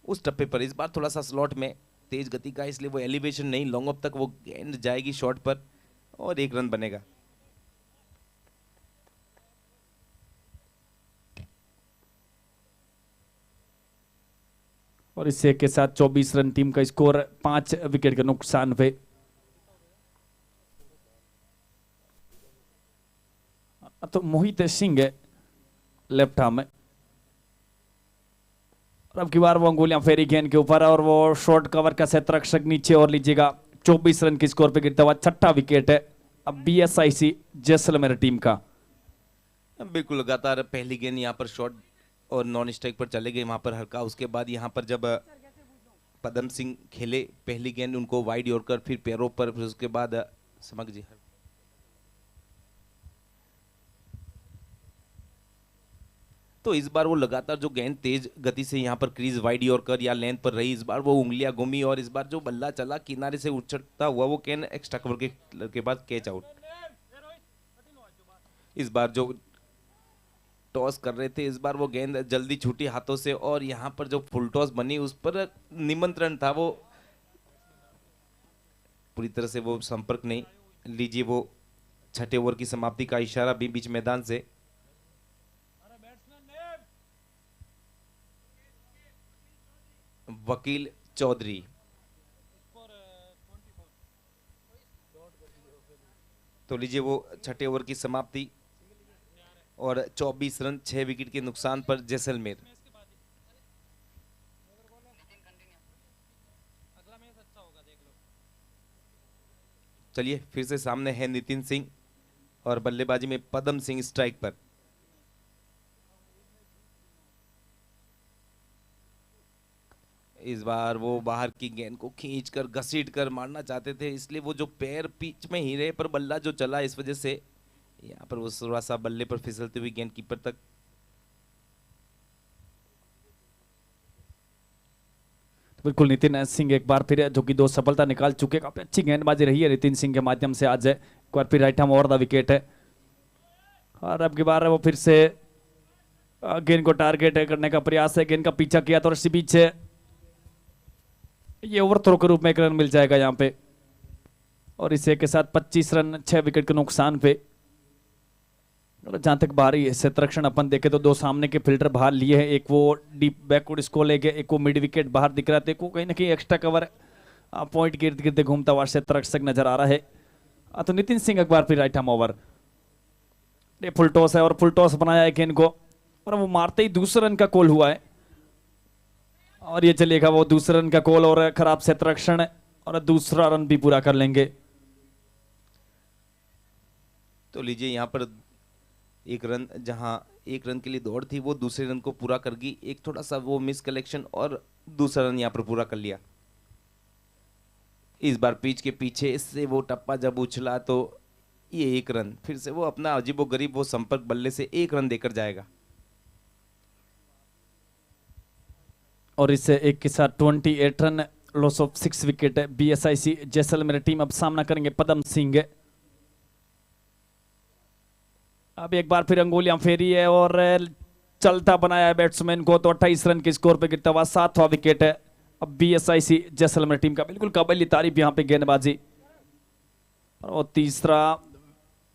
उस टप्पे पर इस बार थोड़ा सा स्लॉट में तेज गति का, इसलिए वो एलिवेशन नहीं, लॉन्ग अप तक वो गेंद जाएगी शॉट पर और 1 रन बनेगा। और इससे के साथ 24 रन टीम का स्कोर 5 विकेट के नुकसान पे। तो मोहित सिंह है लेफ्ट आर्म में, और अब की बार वो अंगुलियां फेरी गेंद के ऊपर, और वो शॉर्ट कवर का क्षेत्र रक्षक नीचे और लीजिएगा। 24 रन की स्कोर पे गिरता हुआ 6ठा विकेट है अब BSIC जैसलमेर टीम का। बिल्कुल लगातार पहली गेंद यहाँ पर शॉर्ट और नॉन स्ट्राइक पर चले गए वहां पर हल्का। उसके बाद यहाँ पर जब पदम सिंह खेले, पहली गेंद उनको वाइड यॉर्कर, फिर पैरों पर, फिर उसके बाद समझ जी। तो इस बार वो लगातार जो गेंद तेज गति से यहाँ पर क्रीज वाइड यॉर्कर या लेंथ पर रही, इस बार वो उंगलियां घूमी, और इस बार जो बल्ला चला किनारे से उछलता हुआ वो गेंद एक्स्ट्रा कवर के बाद कैच आउट। इस बार जो टॉस कर रहे थे, इस बार वो गेंद जल्दी छूटी हाथों से, और यहाँ पर जो फुल टॉस बनी उस पर निमंत्रण था वो पूरी तरह से वो संपर्क नहीं। लीजिए वो छठे ओवर की समाप्ति का इशारा भी बीच मैदान से। वकील चौधरी, तो लीजिए वो छठे ओवर की समाप्ति और 24 रन 6 विकेट के नुकसान पर जैसलमेर। चलिए फिर से सामने है नितिन सिंह और बल्लेबाजी में पदम सिंह स्ट्राइक पर। इस बार वो बाहर की गेंद को खींचकर घसीटकर मारना चाहते थे, इसलिए वो जो पैर पिच में ही रहे पर बल्ला जो चला, इस वजह से यहाँ पर वो थोड़ा सा बल्ले पर फिसलती हुई गेंद कीपर तक। बिल्कुल नितिन सिंह एक बार फिर जो कि 2 सफलता निकाल चुके, काफी अच्छी गेंदबाजी रही है नितिन सिंह के माध्यम से आज। एक बार फिर right ham over the wicket है और अब की बार वो फिर से गेंद को टारगेट करने का प्रयास है, गेंद का पीछा किया तो इसी बीच ये ओवरथ्रो के रूप में 1 रन मिल जाएगा यहाँ पे और इसे के साथ 25 रन 6 विकेट के नुकसान पे। और जहां तक बाहरी क्षेत्ररक्षण अपन देखे तो 2 सामने के फिल्टर बाहर लिए हैं, एक वो डीप बैकवर्ड इसको ले गए, एक वो मिड विकेट बाहर दिख रहा था, एक वो कहीं ना कहीं एक्स्ट्रा कवर पॉइंट गिरद गिरते घूमता हुआ क्षेत्ररक्षक नजर आ रहा है। तो नितिन सिंह एक बार फिर राइट हैम ओवर, फुल टॉस है और फुल टॉस बनाया है गेंद को और वो मारते ही दूसरे रन का कॉल हुआ है और ये चलेगा वो दूसरे रन का कॉल और खराब क्षेत्ररक्षण और दूसरा रन भी पूरा कर लेंगे। तो लीजिए यहाँ पर 1 रन, जहां 1 रन के लिए दौड़ थी वो दूसरे रन को पूरा कर गई, एक थोड़ा सा वो मिस कलेक्शन और दूसरा रन यहाँ पर पूरा कर लिया। इस बार पिच के पीछे से वो टप्पा जब उछला तो ये 1 रन फिर से वो अपना अजीबोगरीब वो संपर्क बल्ले से 1 रन देकर जाएगा और इससे एक के साथ 28 रन, लॉस ऑफ 6 विकेट है। बीएसआईसी जैसलमेर टीम अब सामना करेंगे पदम सिंह। अब एक बार फिर अंगुलियां फेरी है और चलता बनाया है बैट्समैन को, तो 28 रन के स्कोर पे गिरता हुआ 7वां विकेट है अब बीएसआईसी जैसलमेर टीम का। बिल्कुल काबिल तारीफ यहाँ पे गेंदबाजी और तीसरा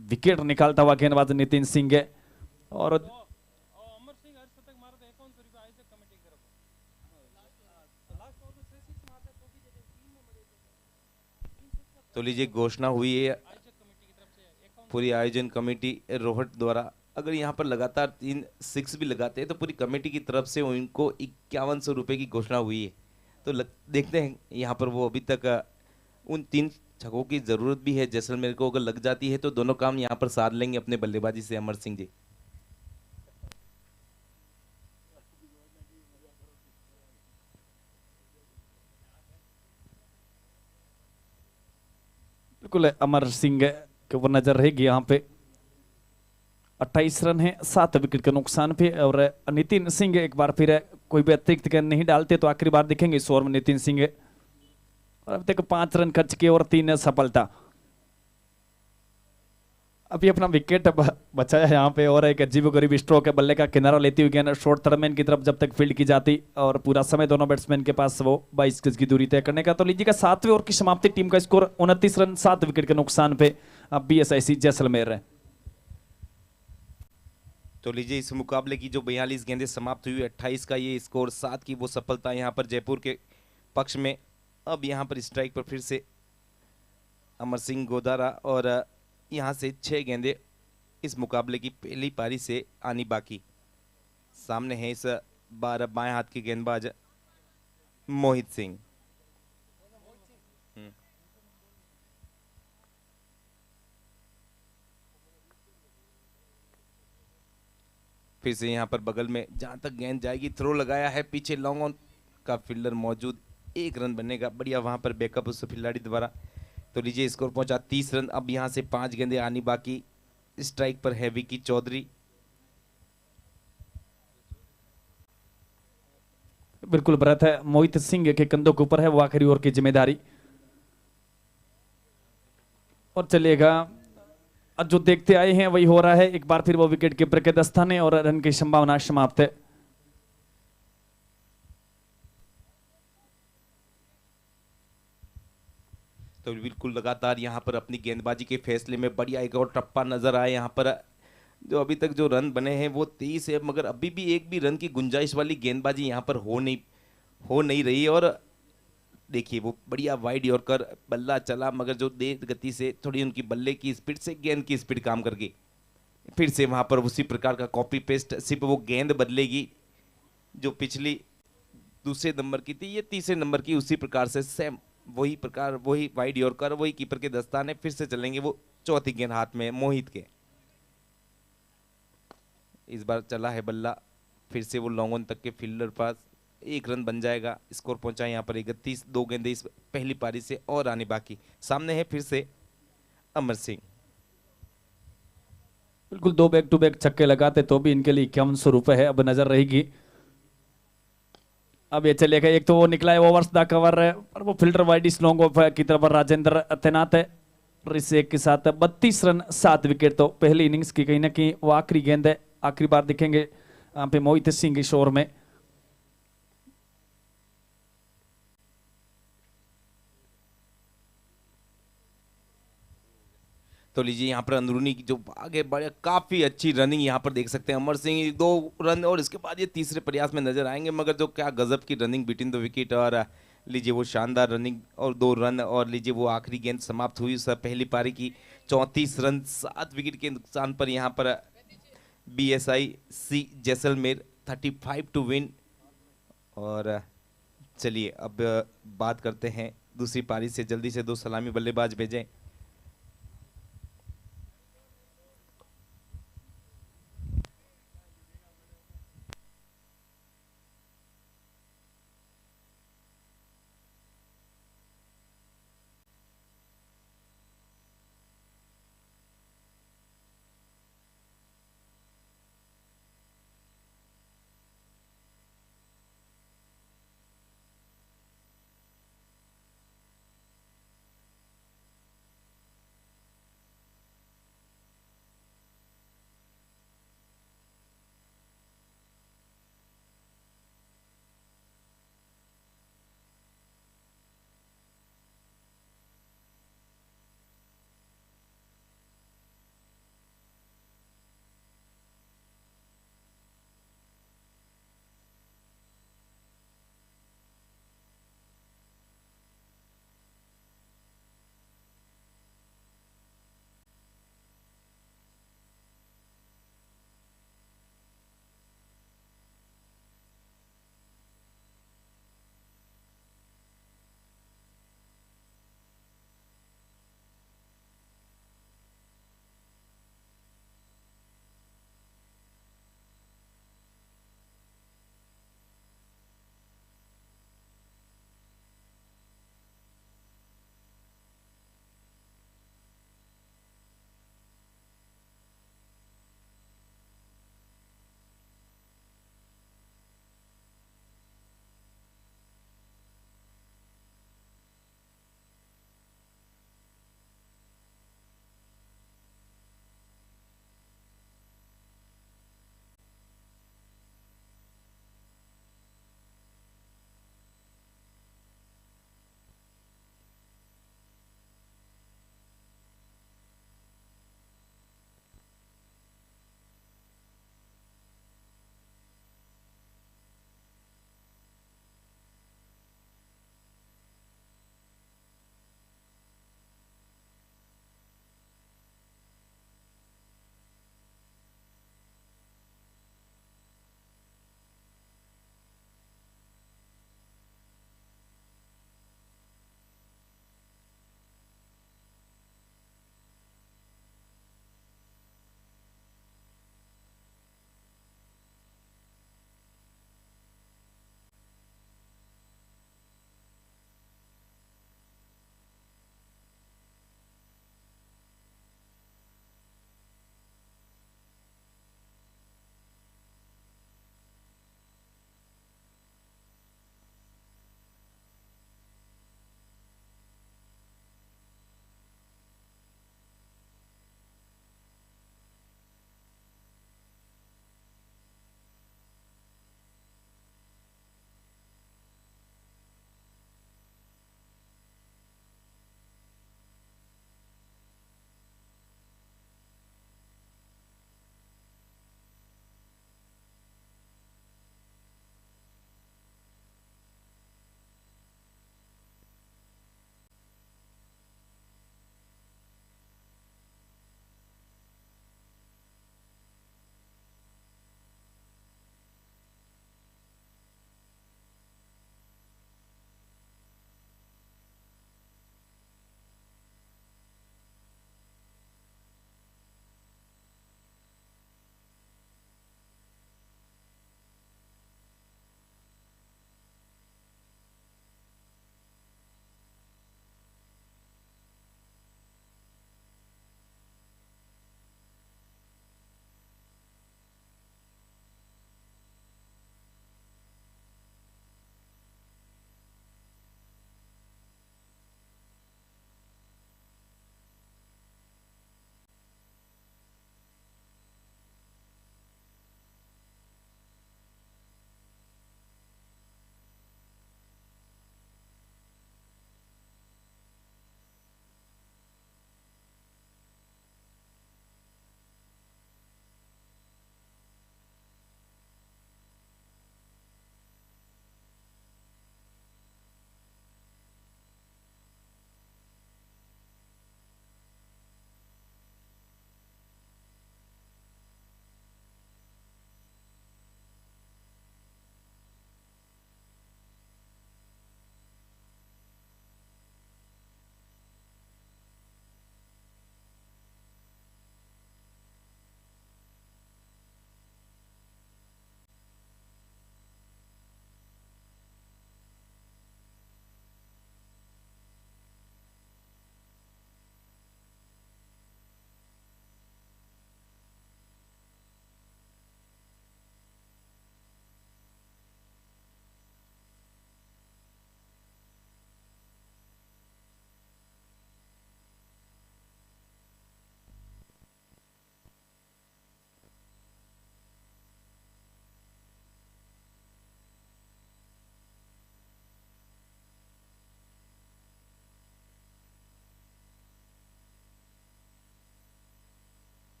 विकेट निकालता हुआ गेंदबाज नितिन सिंह है और तो लीजिए घोषणा हुई है पूरी आयोजन कमेटी रोहट द्वारा, अगर यहाँ पर लगातार 3 6 भी लगाते हैं तो पूरी कमेटी की तरफ से उनको 5100 रुपये की घोषणा हुई है। तो देखते हैं यहाँ पर वो अभी तक उन 3 छक्कों की ज़रूरत भी है जैसलमेर को, अगर लग जाती है तो दोनों काम यहाँ पर साध लेंगे अपने बल्लेबाजी से अमर सिंह जी। बिल्कुल अमर सिंह के ऊपर नजर रहेगी यहाँ पे। 28 रन है 7 विकेट के नुकसान पे और नितिन सिंह एक बार फिर कोई भी अतिरिक्त गेंद नहीं डालते तो आखिरी बार दिखेंगे इस ओवर में नितिन सिंह और अब तक 5 रन खर्च किए और 3 सफलता। अभी अपना विकेट बचाया यहाँ पे और एक अजीबोगरीब स्ट्रोक है, बल्ले का किनारा लेती हुई गेंद शॉर्ट थर्डमैन की तरफ जब तक फील्ड की जाती और पूरा समय दोनों बैट्समैन के पास वो 22 गज की दूरी तय करने का। तो लीजिएगा 7वें ओवर की समाप्ति, टीम का स्कोर 29 रन 7 विकेट के नुकसान पे अब बीएसआईसी जैसलमेर है। तो लीजिए इस मुकाबले की जो 42 गेंदें समाप्त हुई, 28 का ये स्कोर, 7 की वो सफलता यहाँ पर जयपुर के पक्ष में। अब यहाँ पर स्ट्राइक पर फिर से अमर सिंह गोदारा और यहाँ से 6 गेंदें इस मुकाबले की पहली पारी से आनी बाकी। सामने है इस बार बाएं हाथ के गेंदबाज मोहित सिंह। फिर से यहाँ पर बगल में जहां तक गेंद जाएगी थ्रो लगाया है, पीछे लॉन्ग ऑन का फील्डर मौजूद, 1 रन बनेगा, बढ़िया वहां पर बैकअप उस खिलाड़ी द्वारा। तो लीजिए स्कोर पहुंचा 30 रन। अब यहां से 5 गेंदें आनी बाकी। स्ट्राइक पर है विकी चौधरी। बिल्कुल ब्रत है मोहित सिंह के कंधों के ऊपर है वो आखिरी ओवर की जिम्मेदारी और चलेगा। अब जो देखते आए हैं वही हो रहा है, एक बार फिर वो विकेट कीपर के दस्ताने और रन की संभावना समाप्त है। तो बिल्कुल लगातार यहाँ पर अपनी गेंदबाजी के फैसले में बढ़िया एक और टप्पा नजर आए यहाँ पर। जो अभी तक जो रन बने हैं वो 30 है, मगर अभी भी एक भी रन की गुंजाइश वाली गेंदबाजी यहाँ पर हो नहीं रही। और देखिए वो बढ़िया वाइड यॉर्कर बल्ला चला, मगर जो तेज गति से थोड़ी उनकी बल्ले की स्पीड से गेंद की स्पीड काम कर गई। फिर से वहां पर उसी प्रकार का कॉपी पेस्ट, सिर्फ वो गेंद बदलेगी। जो पिछली दूसरे नंबर की थी, ये तीसरे नंबर की, उसी प्रकार से सेम वही प्रकार, वही वाइड यॉर्कर, वही कीपर के दस्ताने। फिर से चलेंगे वो चौथी गेंद हाथ में मोहित के। इस बार चला है बल्ला, फिर से वो लॉन्ग ऑन तक के फील्डर पास, एक रन बन जाएगा। स्कोर पहुंचा यहाँ पर 31, 2 गेंदें इस पहली पारी से और आने बाकी। सामने है फिर से अमर सिंह। बिल्कुल 2 बैक टू बैक छक्के लगाते तो भी इनके लिए 5100 रुपए है। अब नजर रहेगी, अब ये चलेगा। एक तो वो निकला है ओवर्स द कवर है, और वो फिल्टर वाइड इस लॉन्ग ऑफ की तरफ राजेंद्र तैनात है। रिसेक के साथ 32 रन 7 विकेट। तो पहली इनिंग्स की कहीं ना कहीं वो आखिरी गेंद है, आखिरी बार दिखेंगे यहाँ पे मोहित सिंह के शोर में। तो लीजिए यहाँ पर अंदरूनी की जो आगे बढ़े, काफी अच्छी रनिंग यहाँ पर देख सकते हैं अमर सिंह। 2 रन और इसके बाद ये तीसरे प्रयास में नजर आएंगे, मगर जो क्या गजब की रनिंग बिटवीन द विकेट। और लीजिए वो शानदार रनिंग और 2 रन, और लीजिए वो आखिरी गेंद समाप्त हुई सब पहली पारी की। 34 रन 7 विकेट के नुकसान पर यहाँ पर BSI C Jaisalmer 35 to win. और चलिए अब बात करते हैं दूसरी पारी से। जल्दी से 2 सलामी बल्लेबाज भेजें।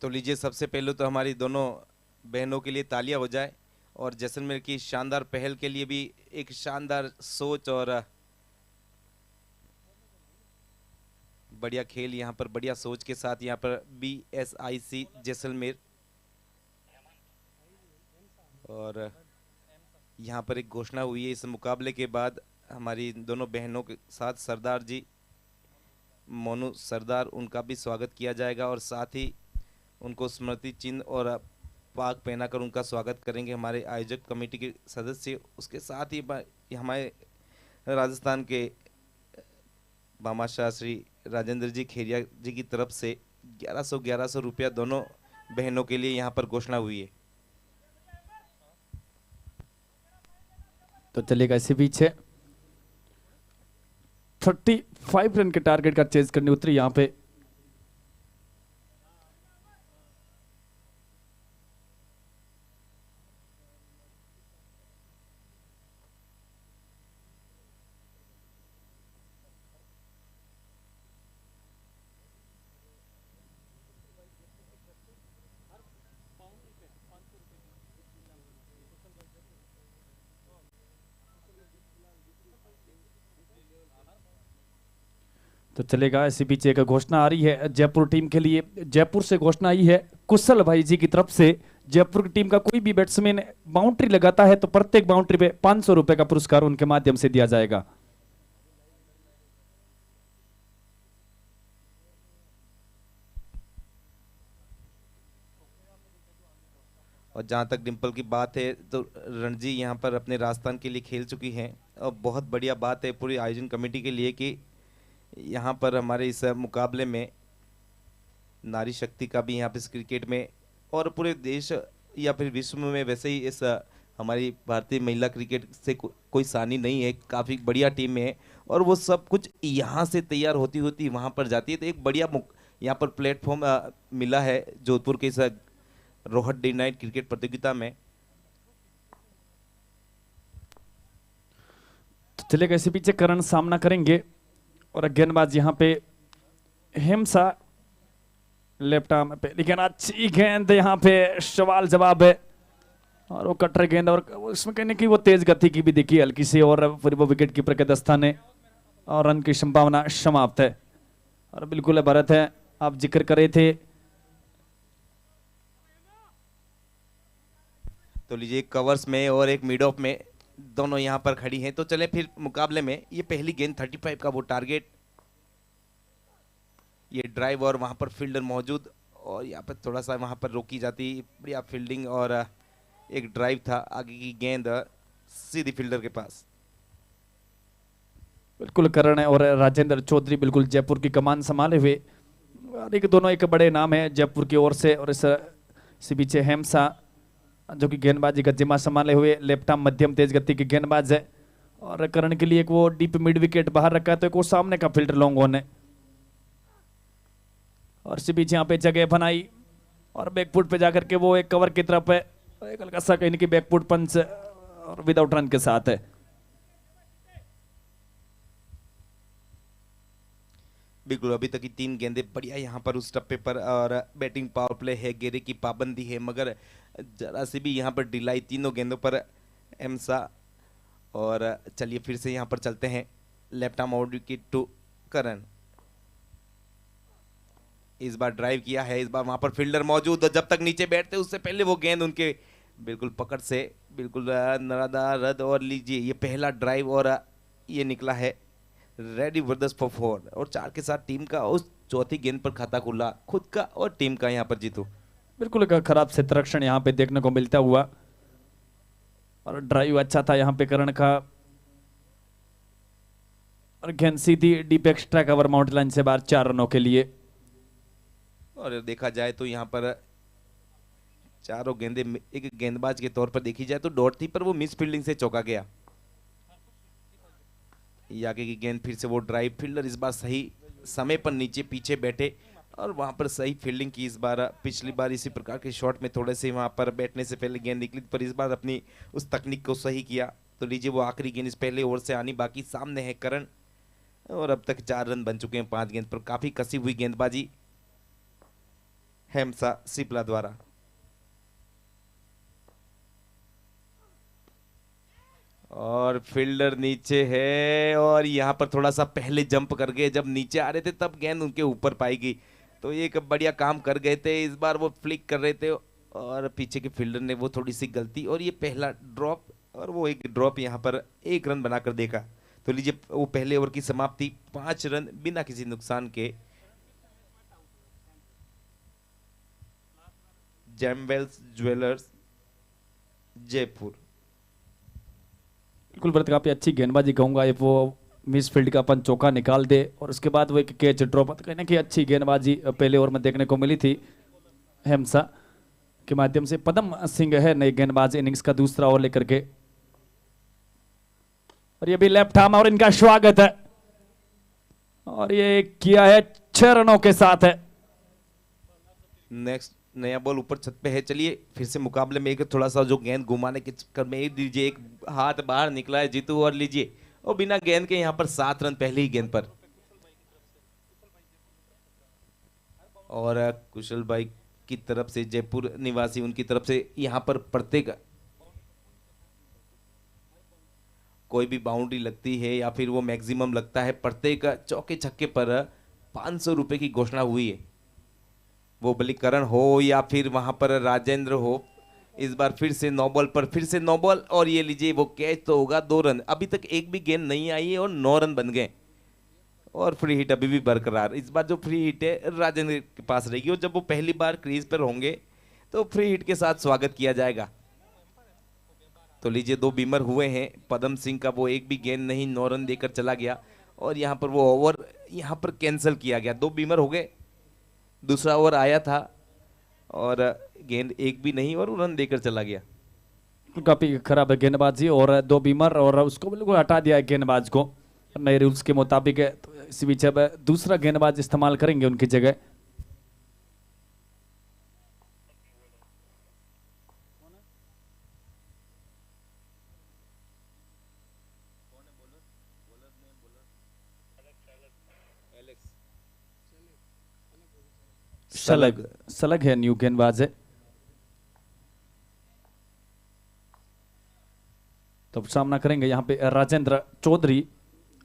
तो लीजिए सबसे पहले तो हमारी दोनों बहनों के लिए तालियां हो जाए और जैसलमेर की शानदार पहल के लिए भी एक शानदार सोच और बढ़िया खेल यहाँ पर बढ़िया सोच के साथ यहाँ पर BSIC जैसलमेर और यहाँ पर एक घोषणा हुई है इस मुकाबले के बाद हमारी दोनों बहनों के साथ सरदार जी मोनू सरदार उनका भी स्वागत किया जाएगा और साथ ही उनको स्मृति चिन्ह और पाग पहनाकर उनका स्वागत करेंगे हमारे आयोजक कमेटी के सदस्य। उसके साथ ही हमारे राजस्थान के भामाशाह श्री राजेंद्र जी खेरिया जी की तरफ से 1100 रुपया दोनों बहनों के लिए यहाँ पर घोषणा हुई है। तो चलेगा इसी बीच 35 रन के टारगेट का चेज करने उतरी यहाँ पे तो चलेगा। इसी बीच एक घोषणा आ रही है जयपुर टीम के लिए। जयपुर से घोषणा आई है कुशल भाई जी की तरफ से। जयपुर की टीम का कोई भी बैट्समैन बाउंड्री लगाता है तो प्रत्येक बाउंड्री पे 500 रुपए का पुरस्कार उनके माध्यम से दिया जाएगा। और जहाँ तक डिंपल की बात है तो रणजी यहाँ पर अपने राजस्थान के लिए खेल चुकी हैं और बहुत बढ़िया बात है पूरी आयोजन कमेटी के लिए कि यहाँ पर हमारे इस मुकाबले में नारी शक्ति का भी यहाँ पे इस क्रिकेट में और पूरे देश या फिर विश्व में वैसे ही इस हमारी भारतीय महिला क्रिकेट से कोई सानी नहीं है। काफ़ी बढ़िया टीम है और वो सब कुछ यहाँ से तैयार होती होती वहाँ पर जाती है। तो एक बढ़िया यहाँ पर प्लेटफॉर्म मिला है जोधपुर के इस रोहट डे नाइट क्रिकेट प्रतियोगिता में। तो चलेगा इसी पीछे करण सामना करेंगे और गेंदबाज यहाँ पे हिमसा लेफ्ट आर्म पे, लेकिन अच्छी गेंद यहाँ पे सवाल जवाब है और वो कटर गेंद और उसमें कहने की वो तेज गति की भी दिखी हल्की सी और फिर वो विकेट कीपर के दस्ताने और रन की संभावना समाप्त है। और बिल्कुल भरत है आप जिक्र करे थे। तो लीजिए एक कवर्स में और एक मिड ऑफ में दोनों यहाँ पर खड़ी हैं। तो चले फिर मुकाबले में ये पहली गेंद 35 का वो टारगेट, ये ड्राइव और वहाँ पर फील्डर मौजूद और यहाँ पर थोड़ा सा वहाँ पर रोकी जाती बढ़िया फील्डिंग और एक ड्राइव था आगे की गेंद सीधी फील्डर के पास। बिल्कुल करण है और राजेंद्र चौधरी बिल्कुल जयपुर की कमान संभाले हुए और एक दोनों एक बड़े नाम है जयपुर की ओर से। और इस पीछे हेमसा जो कि गेंदबाजी का जिम्मा संभाले हुए लेफ्ट आर्म मध्यम तेज गति की गेंदबाज है और करण के लिए एक वो डीप मिड विकेट बाहर रखा है तो एक वो सामने का फील्डर लॉन्ग ऑन है। और इसी बीच यहाँ पे जगह बनाई और बैकफुट पे जाकर के वो एक कवर की तरफ है, एक हल्का सा कहीं की बैकफुट पंच और विदाउट रन के साथ है। बिल्कुल अभी तक की 3 गेंदें बढ़िया यहाँ पर उस टप्पे पर और बैटिंग पावर प्ले है, घेरे की पाबंदी है मगर जरा सी भी यहाँ पर ढिलाई तीनों गेंदों पर एमसा। और चलिए फिर से यहाँ पर चलते हैं left arm out wicket to Karan. इस बार ड्राइव किया है, इस बार वहां पर फील्डर मौजूद जब तक नीचे बैठते उससे पहले वो गेंद उनके बिल्कुल पकड़ से बिल्कुल नरादा रद्द। और लीजिए ये पहला ड्राइव और ये निकला है रेडी वर्दस फॉर 4 और 4 के साथ टीम का उस चौथी गेंद पर खाता खुला खुद का और टीम का यहाँ पर जीतू। बिल्कुल एक खराब क्षेत्ररक्षण यहाँ पे देखने को मिलता हुआ और ड्राइव अच्छा था यहाँ पे करण का और गेंद सीधी deep extra cover mount line से बाहर 4 रनों के लिए। और देखा जाए तो यहाँ पर चारों गेंदें एक गेंदबाज के तौर पर देखी जाए तो डॉट थी पर वो मिस फील्डिंग से चौका गया। आगे की गेंद फिर से वो ड्राइव, फील्डर इस बार सही समय पर नीचे पीछे बैठे और वहां पर सही फील्डिंग की। इस बार पिछली बार इसी प्रकार के शॉट में थोड़े से वहां पर बैठने से पहले गेंद निकली पर इस बार अपनी उस तकनीक को सही किया। तो लीजिए वो आखिरी गेंद इस पहले ओवर से आनी बाकी, सामने है करण और अब तक 4 रन बन चुके हैं 5 गेंद पर। काफी कसी हुई गेंदबाजी हेमसा सिप्ला द्वारा। और फील्डर नीचे है और यहाँ पर थोड़ा सा पहले जंप कर गए, जब नीचे आ रहे थे तब गेंद उनके ऊपर पाई गई, तो ये एक बढ़िया काम कर गए थे। इस बार वो फ्लिक कर रहे थे और पीछे के फील्डर ने वो थोड़ी सी गलती, और ये पहला ड्रॉप, और वो एक ड्रॉप यहाँ पर 1 रन बनाकर देखा। तो लीजिए वो पहले ओवर की समाप्ति 5 रन बिना किसी नुकसान के। जैमवेल्स ज्वेलर्स जयपुर। बिल्कुल भरत, काफी अच्छी गेंदबाजी कहूंगा। ये वो मिस फील्ड का अपन चौका निकाल दे और उसके बाद वो एक कैच ड्रॉप, कहीं ना कहीं अच्छी गेंदबाजी पहले ओवर में देखने को मिली थी हेमसा के माध्यम से। पदम सिंह है नए गेंदबाज, इनिंग्स का दूसरा ओवर लेकर के, और ये भी लेफ्ट आर्म और इनका स्वागत है, और ये किया है 6 रनों के साथ है। नेक्स्ट नया बॉल ऊपर छत पे है। चलिए फिर से मुकाबले में एक थोड़ा सा जो गेंद घुमाने के चक्कर में एक दीजिए, एक हाथ बाहर निकला है जीतू, और लीजिए और बिना गेंद के यहाँ पर 7 रन पहले ही गेंद पर। और कुशल भाई की तरफ से, जयपुर निवासी, उनकी तरफ से यहाँ पर प्रत्येक कोई भी बाउंड्री लगती है या फिर वो मैक्सिमम लगता है, प्रत्येक चौके छक्के पर 500 रुपए की घोषणा हुई है। वो बलीकरण हो या फिर वहां पर राजेंद्र हो, इस बार फिर से 9 बॉल पर फिर से 9 बॉल, और ये लीजिए वो कैच तो होगा 2 रन। अभी तक एक भी गेंद नहीं आई है और 9 रन बन गए, और फ्री हिट अभी भी बरकरार। इस बार जो फ्री हिट है राजेंद्र के पास रहेगी, और जब वो पहली बार क्रीज पर होंगे तो फ्री हिट के साथ स्वागत किया जाएगा। तो लीजिए 2 बीमर हुए हैं। पदम सिंह का वो एक भी गेंद नहीं, 9 रन देकर चला गया, और यहाँ पर वो ओवर यहाँ पर कैंसिल किया गया। 2 बीमर हो गए, दूसरा ओवर आया था और गेंद एक भी नहीं और रन देकर चला गया। काफी खराब है गेंदबाजी, और 2 बीमर, और उसको बिल्कुल हटा दिया है गेंदबाज को नए रूल्स के मुताबिक है। तो इसी बीच अब दूसरा गेंदबाज इस्तेमाल करेंगे उनकी जगह। सलग सलग है न्यू गेंदबाज है। तो सामना करेंगे यहाँ पे राजेंद्र चौधरी,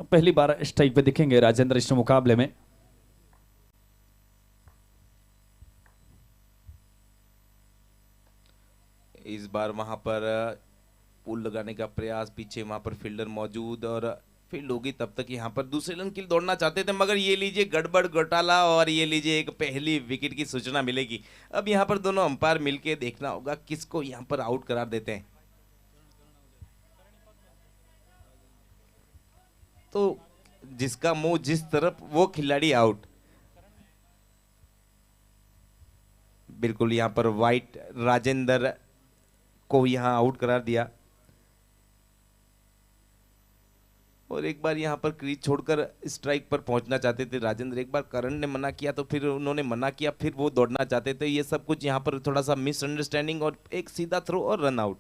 पहली बार स्ट्राइक पे दिखेंगे राजेंद्र इस मुकाबले में। इस बार वहां पर पुल लगाने का प्रयास, पीछे वहां पर फील्डर मौजूद, और फील्ड होगी तब तक यहाँ पर दूसरे रन के लिए दौड़ना चाहते थे, मगर ये लीजिए गड़बड़ घोटाला, और ये लीजिए एक पहली विकेट की सूचना मिलेगी। अब यहाँ पर दोनों अंपायर मिलके देखना होगा किसको यहाँ पर आउट करार देते हैं। तो जिसका मुंह जिस तरफ वो खिलाड़ी आउट। बिल्कुल यहाँ पर वाइट राजेंद्र को यहाँ आउट करार दिया, और एक बार यहाँ पर क्रीज छोड़कर स्ट्राइक पर पहुंचना चाहते थे राजेंद्र। एक बार करण ने मना किया तो फिर उन्होंने मना किया, फिर वो दौड़ना चाहते थे। ये सब कुछ यहाँ पर थोड़ा सा मिसअंडरस्टैंडिंग, और एक सीधा थ्रो और रन आउट।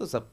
तो सब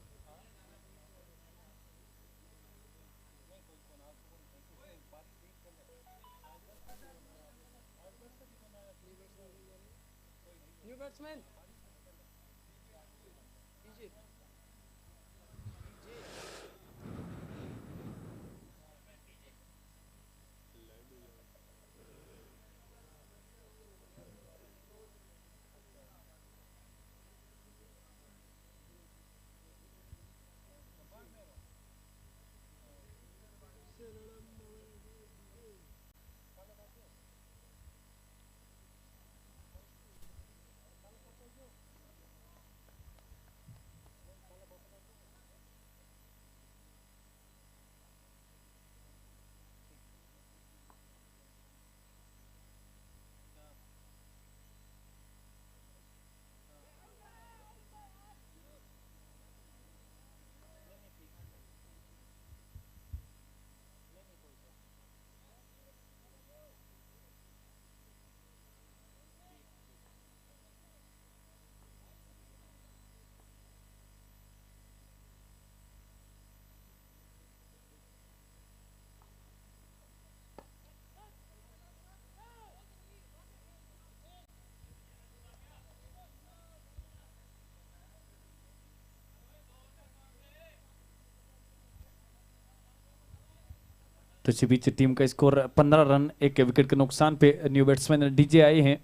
तो इसी बीच टीम का स्कोर 15 रन, एक विकेट के नुकसान पे न्यू बैट्समैन डीजे आए हैं।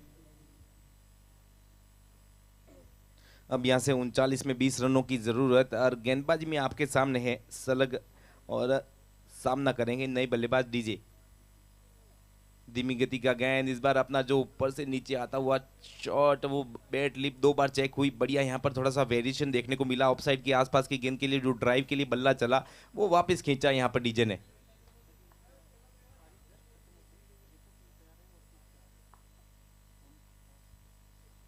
अब यहाँ से 39 में 20 रनों की जरूरत और गेंदबाजी में आपके सामने है सलग और सामना करेंगे नए बल्लेबाज डीजे। धीमी गति का गेंद, इस बार अपना जो ऊपर से नीचे आता हुआ शॉट, वो बैट लिप 2 बार चेक हुई, बढ़िया यहाँ पर थोड़ा सा वेरिएशन देखने को मिला। ऑफसाइड के आसपास की गेंद के लिए जो ड्राइव के लिए बल्ला चला वो वापस खींचा यहाँ पर डीजे ने।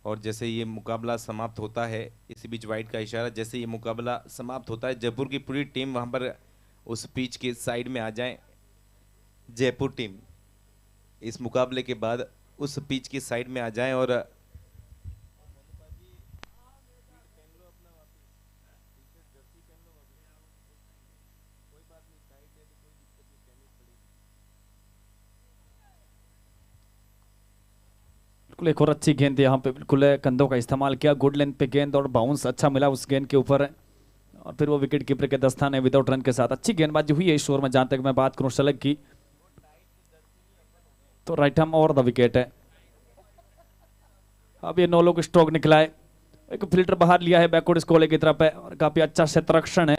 और जैसे ये मुकाबला समाप्त होता है, इसी बीच वाइड का इशारा, जैसे ये मुकाबला समाप्त होता है जयपुर की पूरी टीम वहां पर उस पिच के साइड में आ जाए। जयपुर टीम इस मुकाबले के बाद उस पिच की साइड में आ जाए और बिल्कुल एक और अच्छी गेंद यहाँ पे, बिल्कुल कंधों का इस्तेमाल किया, गुड लेंथ पे गेंद और बाउंस अच्छा मिला उस गेंद के ऊपर और फिर वो विकेट कीपर के दस्ताने विदाउट रन के साथ अच्छी गेंदबाजी हुई है इस ओवर में। जहां तक मैं बात करूं शलग की तो right ham over the wicket है। अब ये 9 लोग स्ट्रोक निकला है, एक फिल्टर बाहर लिया है बैकवर्ड स्कोले की तरफ है और काफी अच्छा क्षेत्ररक्षण है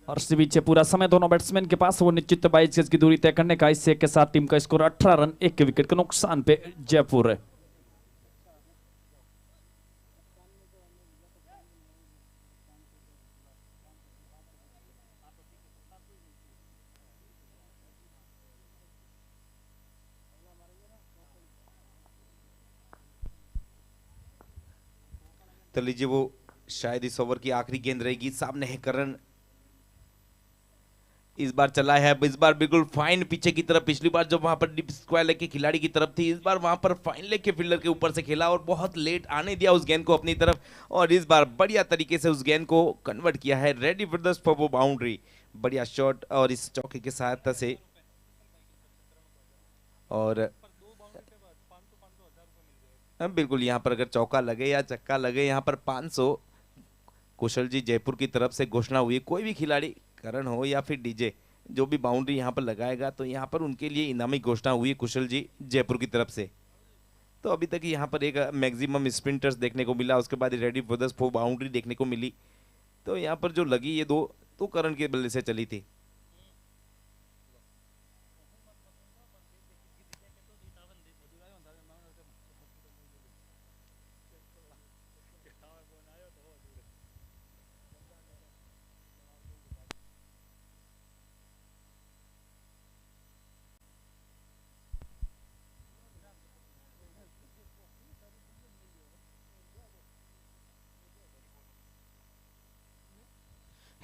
और इसी बीच पूरा समय दोनों बैट्समैन के पास वो निश्चित 22 गज की दूरी तय करने का। इससे के साथ टीम का स्कोर 18 रन, एक विकेट के नुकसान पे जयपुर है। तो लीजिए वो शायद इस ओवर की आखिरी गेंद रहेगी। सामने है करण, इस बार चला है, इस बार बिल्कुल फाइन पीछे की तरफ। पिछली बार जब वहां पर डीप स्क्वायर लेग के खिलाड़ी की तरफ थी, इस बार वहां पर फाइन लेग के फील्डर के ऊपर से खेला और बहुत लेट आने दिया उस गेंद को अपनी तरफ और इस बार बढ़िया तरीके से उस गेंद को कन्वर्ट किया है। Ready for the for boundary, बढ़िया शॉट और इस चौके के सहायता से। और बिल्कुल यहाँ पर अगर चौका लगे या चक्का लगे, यहाँ पर 500 कुशल जी जयपुर की तरफ से घोषणा हुई। कोई भी खिलाड़ी, करण हो या फिर डीजे, जो भी बाउंड्री यहाँ पर लगाएगा तो यहाँ पर उनके लिए इनामी घोषणा हुई है कुशल जी जयपुर की तरफ से। तो अभी तक यहाँ पर एक मैक्सिमम स्प्रिंटर्स देखने को मिला, उसके बाद ready for the for boundary देखने को मिली। तो यहाँ पर जो लगी ये दो तो करण के बल्ले से चली थी।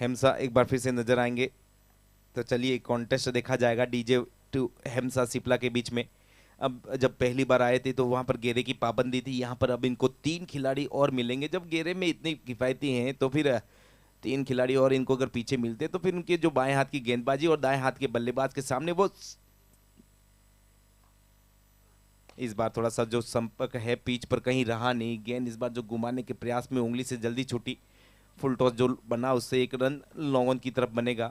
हेमसा एक बार फिर से नजर आएंगे। तो चलिए कॉन्टेस्ट देखा जाएगा डीजे टू हेमसा सिप्ला के बीच में। अब जब पहली बार आए थे तो वहां पर घेरे की पाबंदी थी, यहाँ पर अब इनको 3 खिलाड़ी और मिलेंगे। जब घेरे में इतनी किफायती हैं तो फिर 3 खिलाड़ी और इनको अगर पीछे मिलते तो फिर उनके जो बाएं हाथ की गेंदबाजी और दाएं हाथ के बल्लेबाज के सामने वो इस बार थोड़ा सा जो संपर्क है पिच पर कहीं रहा नहीं। गेंद इस बार जो घुमाने के प्रयास में उंगली से जल्दी छूटी, फुल टॉस जो बना उससे 1 रन लॉन्ग ऑन की तरफ बनेगा।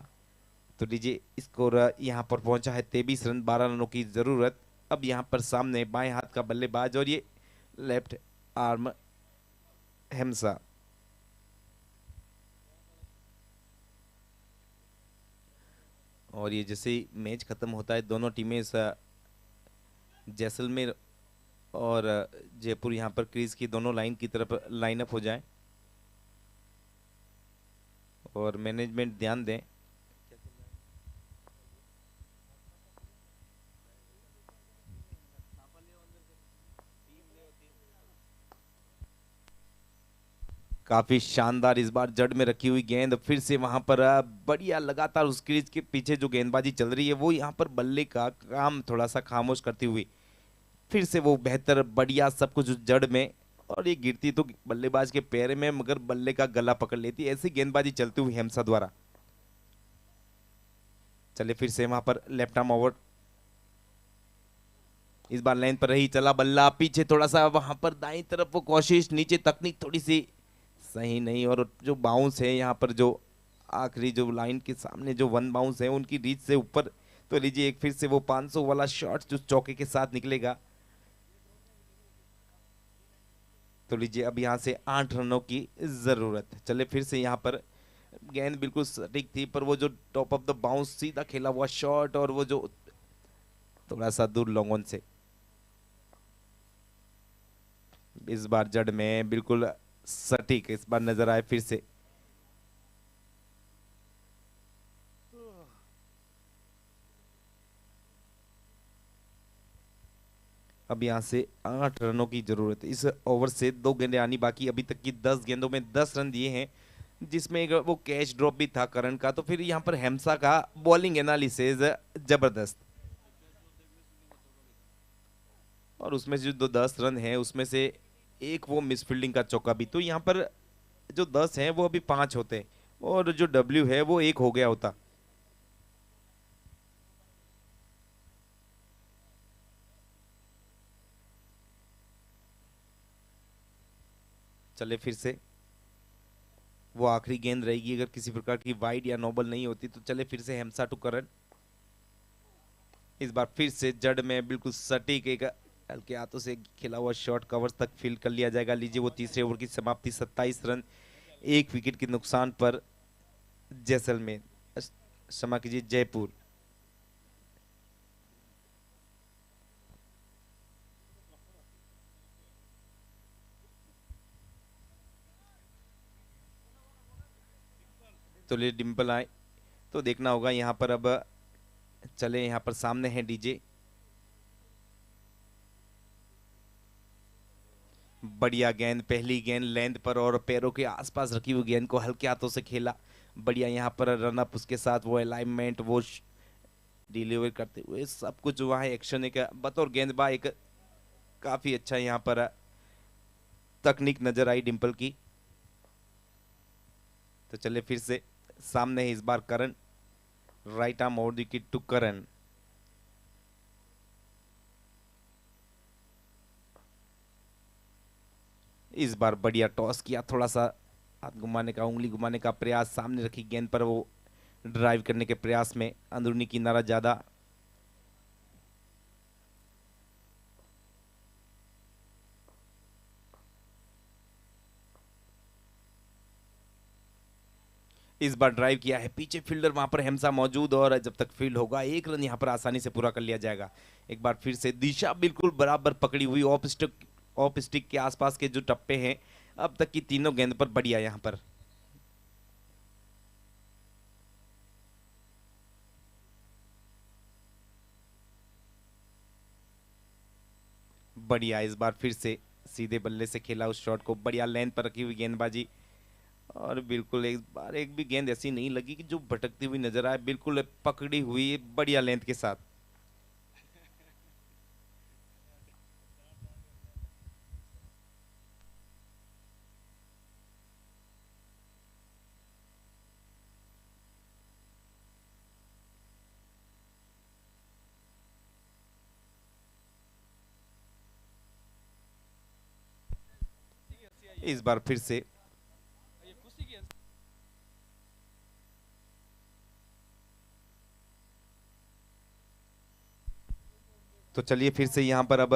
तो डीजे स्कोर यहाँ पर पहुंचा है 23 रन, 12 रनों की जरूरत। अब यहाँ पर सामने बाएं हाथ का बल्लेबाज और ये लेफ्ट आर्म हेमसा। और ये जैसे ही मैच खत्म होता है दोनों टीमें इस जैसलमेर और जयपुर यहाँ पर क्रीज की दोनों लाइन की तरफ लाइनअप हो जाए और मैनेजमेंट ध्यान दें। काफी शानदार इस बार जड़ में रखी हुई गेंद, फिर से वहां पर बढ़िया लगातार उस क्रीज के पीछे जो गेंदबाजी चल रही है वो यहाँ पर बल्ले का काम थोड़ा सा खामोश करती हुई फिर से वो बेहतर बढ़िया सब कुछ जड़ में। और ये गिरती तो बल्लेबाज के पैर में मगर बल्ले का गला पकड़ लेती, ऐसी गेंदबाजी चलती हुई हेमसा द्वारा। चले फिर से वहां पर लेफ्ट आर्म ओवर, इस बार लाइन पर रही, चला बल्ला पीछे थोड़ा सा, वहां पर दाईं तरफ वो कोशिश, नीचे तकनीक थोड़ी सी सही नहीं और जो बाउंस है यहाँ पर जो आखिरी जो लाइन के सामने जो 1 बाउंस है उनकी रीच से ऊपर तो लीजिए एक फिर से वो 500 वाला शॉट जो चौके के साथ निकलेगा। तो लीजिए अब यहाँ से 8 रनों की जरूरत। चले फिर से यहाँ पर गेंद बिल्कुल सटीक थी, पर वो जो टॉप ऑफ द बाउंस सीधा खेला हुआ शॉट और वो जो थोड़ा सा दूर लॉन्ग ऑन से, इस बार जड़ में बिल्कुल सटीक इस बार नजर आए फिर से। अब यहां से 8 रनों की जरूरत है। इस ओवर से 2 गेंदें आनी बाकी, अभी तक की 10 गेंदों में 10 रन दिए हैं, जिसमें एक वो कैच ड्रॉप भी था करण का। तो फिर यहाँ पर हेम्सा का बॉलिंग एनालिसिस जबरदस्त, और उसमें से जो 10 रन है उसमें से एक वो मिसफील्डिंग का चौका भी। तो यहाँ पर जो 10 हैं वो अभी 5 होते और जो डब्ल्यू है वो 1 हो गया होता। चले फिर से वो आखिरी गेंद रहेगी, अगर किसी प्रकार की वाइड या नोबल नहीं होती तो। चले फिर से हेम्सा टू करण, इस बार फिर से जड़ में बिल्कुल सटीक एक हल्के हाथों से खेला हुआ शॉट कवर्स तक फील्ड कर लिया जाएगा। लीजिए वो तीसरे ओवर की समाप्ति, 27 रन 1 विकेट के नुकसान पर जैसलमेर, क्षमा कीजिए जयपुर। तो ले डिंपल आए तो देखना होगा यहाँ पर। अब चले यहाँ पर सामने है डीजे, बढ़िया गेंद, पहली गेंद लेंथ पर और पैरों के आसपास रखी हुई गेंद को हल्के हाथों से खेला। बढ़िया यहाँ पर रन अप, उसके साथ वो अलाइनमेंट, वो डिलीवर करते हुए सब कुछ वहाँ एक्शन एक बतौर गेंदबाज एक काफी अच्छा यहाँ पर तकनीक नजर आई डिंपल की। तो चले फिर से सामने है इस बार Karan, right arm over the wicket to Karan. इस बार बढ़िया टॉस किया, थोड़ा सा हाथ घुमाने का, उंगली घुमाने का प्रयास, सामने रखी गेंद पर वो ड्राइव करने के प्रयास में अंदरूनी किनारा ज्यादा। इस बार ड्राइव किया है, पीछे फील्डर वहां पर हेम्सा मौजूद, और जब तक फील्ड होगा 1 रन यहां पर आसानी से पूरा कर लिया जाएगा। एक बार फिर से दिशा बिल्कुल बराबर पकड़ी हुई, ऑफ स्टिक के आसपास के जो टप्पे हैं अब तक की तीनों गेंद पर बढ़िया यहां पर। बढ़िया इस बार फिर से सीधे बल्ले से खेला उस शॉट को, बढ़िया लेंथ पर रखी हुई गेंदबाजी, और बिल्कुल एक बार एक भी गेंद ऐसी नहीं लगी कि जो भटकती हुई नजर आए, बिल्कुल पकड़ी हुई बढ़िया लेंथ के साथ। इस बार फिर से तो चलिए फिर से यहां पर अब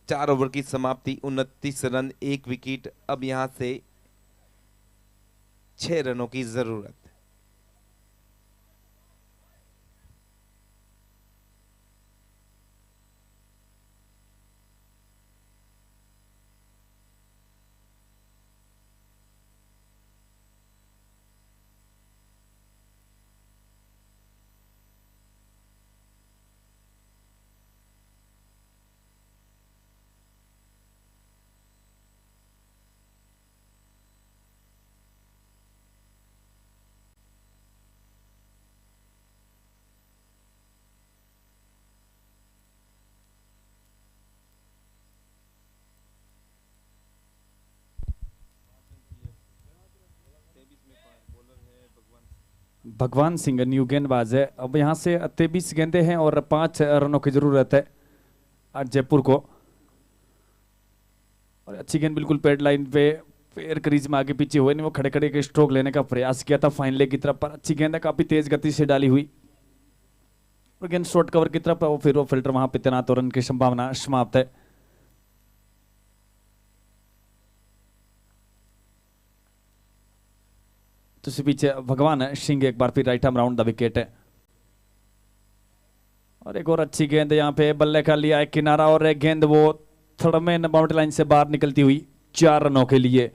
4 ओवर की समाप्ति, 29 रन 1 विकेट। अब यहां से 6 रनों की जरूरत। भगवान सिंह न्यू गेंदबाज है। अब यहाँ से 23 गेंदें हैं और 5 रनों की जरूरत है आज जयपुर को। और अच्छी गेंद बिल्कुल पेड लाइन पे, पैर क्रीज में आगे पीछे हुए नहीं, वो खड़े खड़े के स्ट्रोक लेने का प्रयास किया था फाइन लेग की तरफ, पर अच्छी गेंद है, काफी तेज गति से डाली हुई। और गेंद शॉर्ट कवर की तरफ और फिर वो फिल्टर वहां पे तैनात और रन की संभावना समाप्त है। तो इसी पीछे भगवान सिंह एक बार फिर right arm round the wicket है। और एक और अच्छी गेंद यहाँ पे बल्ले का लिया है किनारा और एक गेंद वो थर्ड में बाउंड्री लाइन से बाहर निकलती हुई 4 रनों के लिए।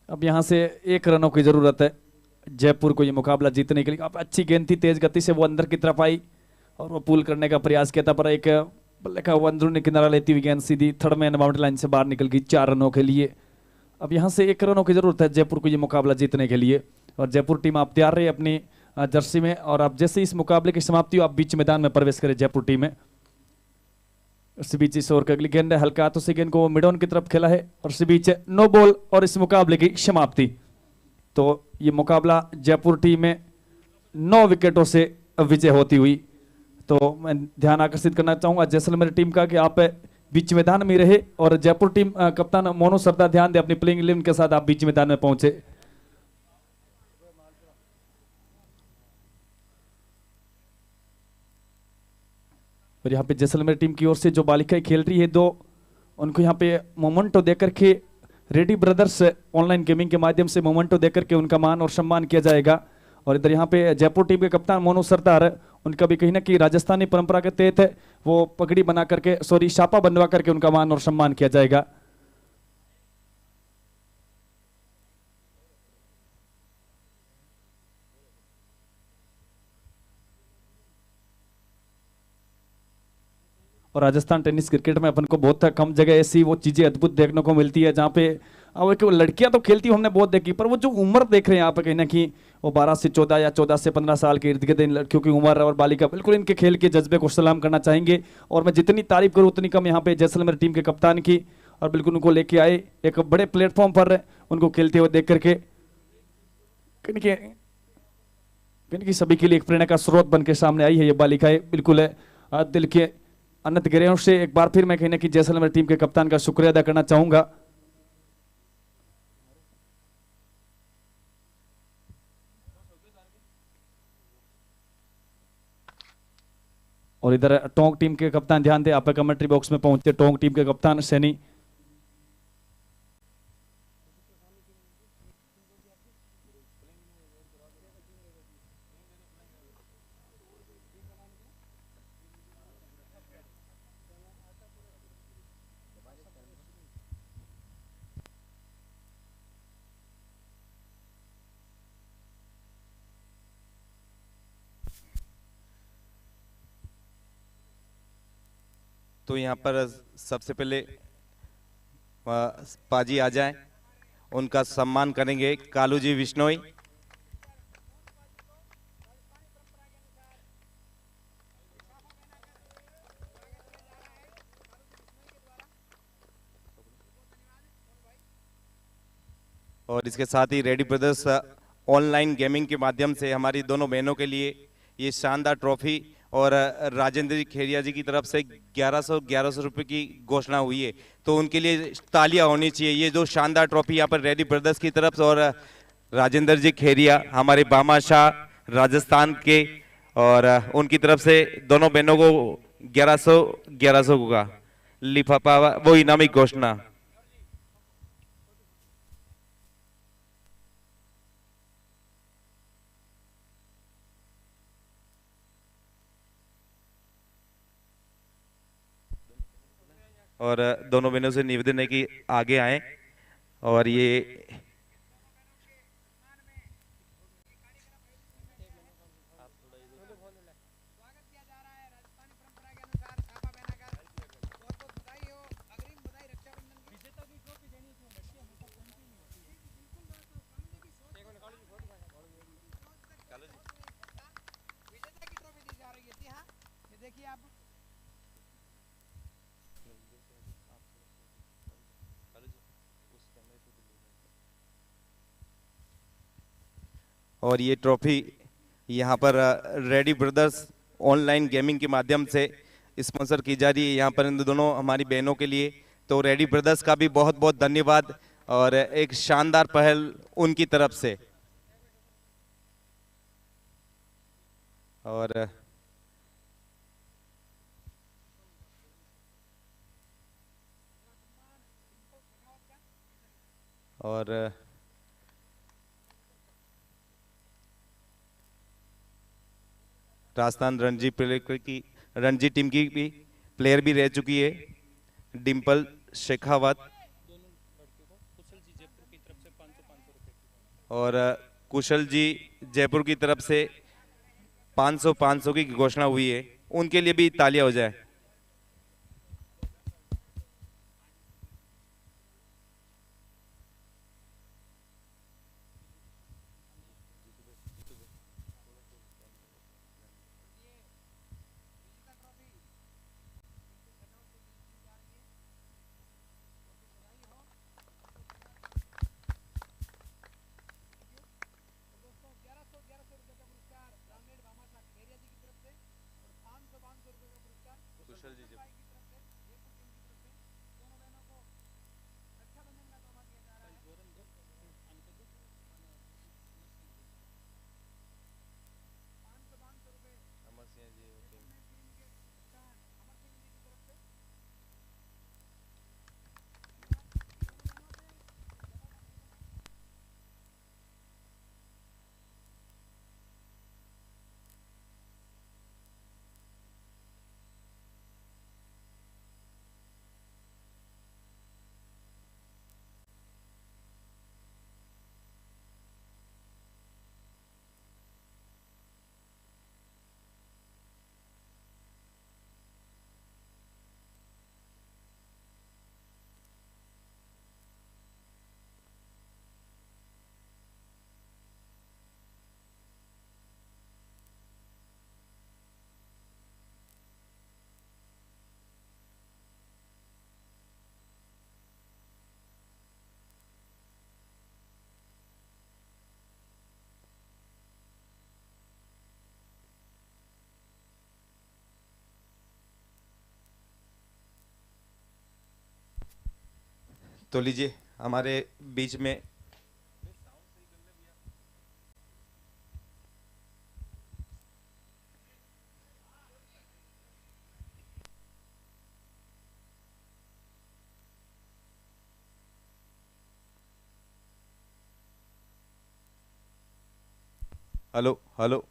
अब यहाँ से 1 रनों की जरूरत है जयपुर को ये मुकाबला जीतने के लिए। अब अच्छी गेंद थी, तेज गति से वो अंदर की तरफ आई और वो पुल करने का प्रयास किया था, पर एक बल्ले का वो अंदरूनी किनारा लेती हुई गेंद सीधी थर्ड में बाउंड्री लाइन से बाहर निकल गई 4 रनों के लिए। अब यहाँ से 1 रनों की जरूरत है जयपुर को ये मुकाबला जीतने के लिए। और जयपुर टीम आप तैयार रही अपनी जर्सी में, और अब जैसे इस मुकाबले की समाप्ति हो आप बीच मैदान में प्रवेश करें जयपुर टीम में। उसी बीच इस ओवर की अगली गेंद है हल्का हाथों से गेंद को मिड ऑन की तरफ खेला है और उसी बीच नो बॉल और इस मुकाबले की समाप्ति। तो ये मुकाबला जयपुर टीम में 9 विकेटों से विजय होती हुई। तो मैं ध्यान आकर्षित करना चाहूंगा जैसलमेर टीम का कि आप बीच मैदान में रहे और जयपुर टीम कप्तान मोनू सरदा ध्यान दे अपनी प्लेइंग 11 के साथ आप बीच मैदान में पहुंचे। और यहाँ पे जैसलमेर टीम की ओर से जो बालिकाएं खेल रही है 2, उनको यहाँ पे मोमेंटो देकर के रेडी ब्रदर्स ऑनलाइन गेमिंग के माध्यम से मोमेंटो देकर के उनका मान और सम्मान किया जाएगा। और इधर यहाँ पे जयपुर टीम के कप्तान मोनू सरदार, उनका भी कहीं ना कहीं राजस्थानी परंपरा के तहत है वो पगड़ी बना करके छापा बनवा करके उनका मान और सम्मान किया जाएगा। और राजस्थान टेनिस क्रिकेट में अपन को बहुत कम जगह ऐसी वो चीजें अद्भुत देखने को मिलती है जहाँ पे अब लड़कियां तो खेलती हमने बहुत देखी, पर वो जो उम्र देख रहे हैं यहाँ पे कहीं ना कहीं वो 12 से 14 या 14 से 15 साल के इर्द गिर्द इन लड़कियों की उम्र और बालिका, बिल्कुल इनके खेल के जज्बे को सलाम करना चाहेंगे। और मैं जितनी तारीफ करूँ उतनी कम यहाँ पे जैसलमेर टीम के कप्तान की। और बिल्कुल उनको लेके आए एक बड़े प्लेटफॉर्म पर उनको खेलते हुए देख करके कहीं सभी के लिए एक प्रेरणा का स्रोत बन के सामने आई है ये बालिकाएं। बिल्कुल है दिल के अनंत गहराइयों से एक बार फिर मैं कहीं ना कहीं जैसलमेर टीम के कप्तान का शुक्रिया अदा करना चाहूंगा। और इधर टोंक टीम के कप्तान ध्यान दे आप कमेंट्री बॉक्स में पहुंचे टोंक टीम के कप्तान सैनी। तो यहाँ पर सबसे पहले पाजी आ जाए, उनका सम्मान करेंगे कालू जी विश्नोई। और इसके साथ ही रेडी ब्रदर्स ऑनलाइन गेमिंग के माध्यम से हमारी दोनों बहनों के लिए ये शानदार ट्रॉफी और राजेंद्र जी खेरिया जी की तरफ से 1100 रुपए की घोषणा हुई है, तो उनके लिए तालियां होनी चाहिए। ये जो शानदार ट्रॉफी यहाँ पर रेडी ब्रदर्स की तरफ से और राजेंद्र जी खेरिया हमारे बामाशाह राजस्थान के, और उनकी तरफ से दोनों बहनों को 1100 का लिफाफा वो इनामी घोषणा। और दोनों बहनों से निवेदन है कि आगे आए और ये और ये ट्रॉफी यहाँ पर रेडी ब्रदर्स ऑनलाइन गेमिंग के माध्यम से स्पॉन्सर की जा रही है यहाँ पर इन दोनों हमारी बहनों के लिए। तो रेडी ब्रदर्स का भी बहुत बहुत धन्यवाद और एक शानदार पहल उनकी तरफ से। और और राजस्थान रणजी टीम की भी प्लेयर भी रह चुकी है डिम्पल शेखावत और कुशल जी जयपुर की तरफ से 500 की घोषणा हुई है, उनके लिए भी तालियां हो जाए। तो लीजिए हमारे बीच में हेलो हेलो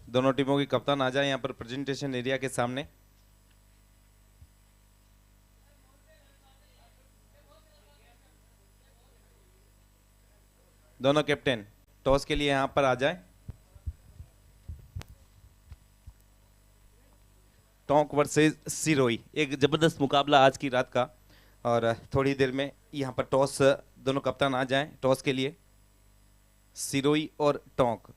दोनों टीमों के कप्तान आ जाए यहाँ पर प्रेजेंटेशन एरिया के सामने। दोनों कैप्टन टॉस के लिए यहाँ पर आ जाए। टोंक वर्सेस सिरोही, एक जबरदस्त मुकाबला आज की रात का। और थोड़ी देर में यहाँ पर टॉस दोनों कप्तान आ जाएं टॉस के लिए, सिरोही और टोंक।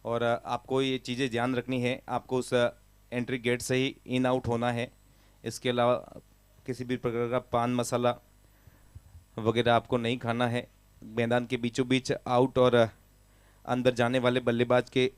और आपको ये चीज़ें ध्यान रखनी है, आपको उस एंट्री गेट से ही इन आउट होना है। इसके अलावा किसी भी प्रकार का पान मसाला वगैरह आपको नहीं खाना है। मैदान के बीचों बीच आउट और अंदर जाने वाले बल्लेबाज के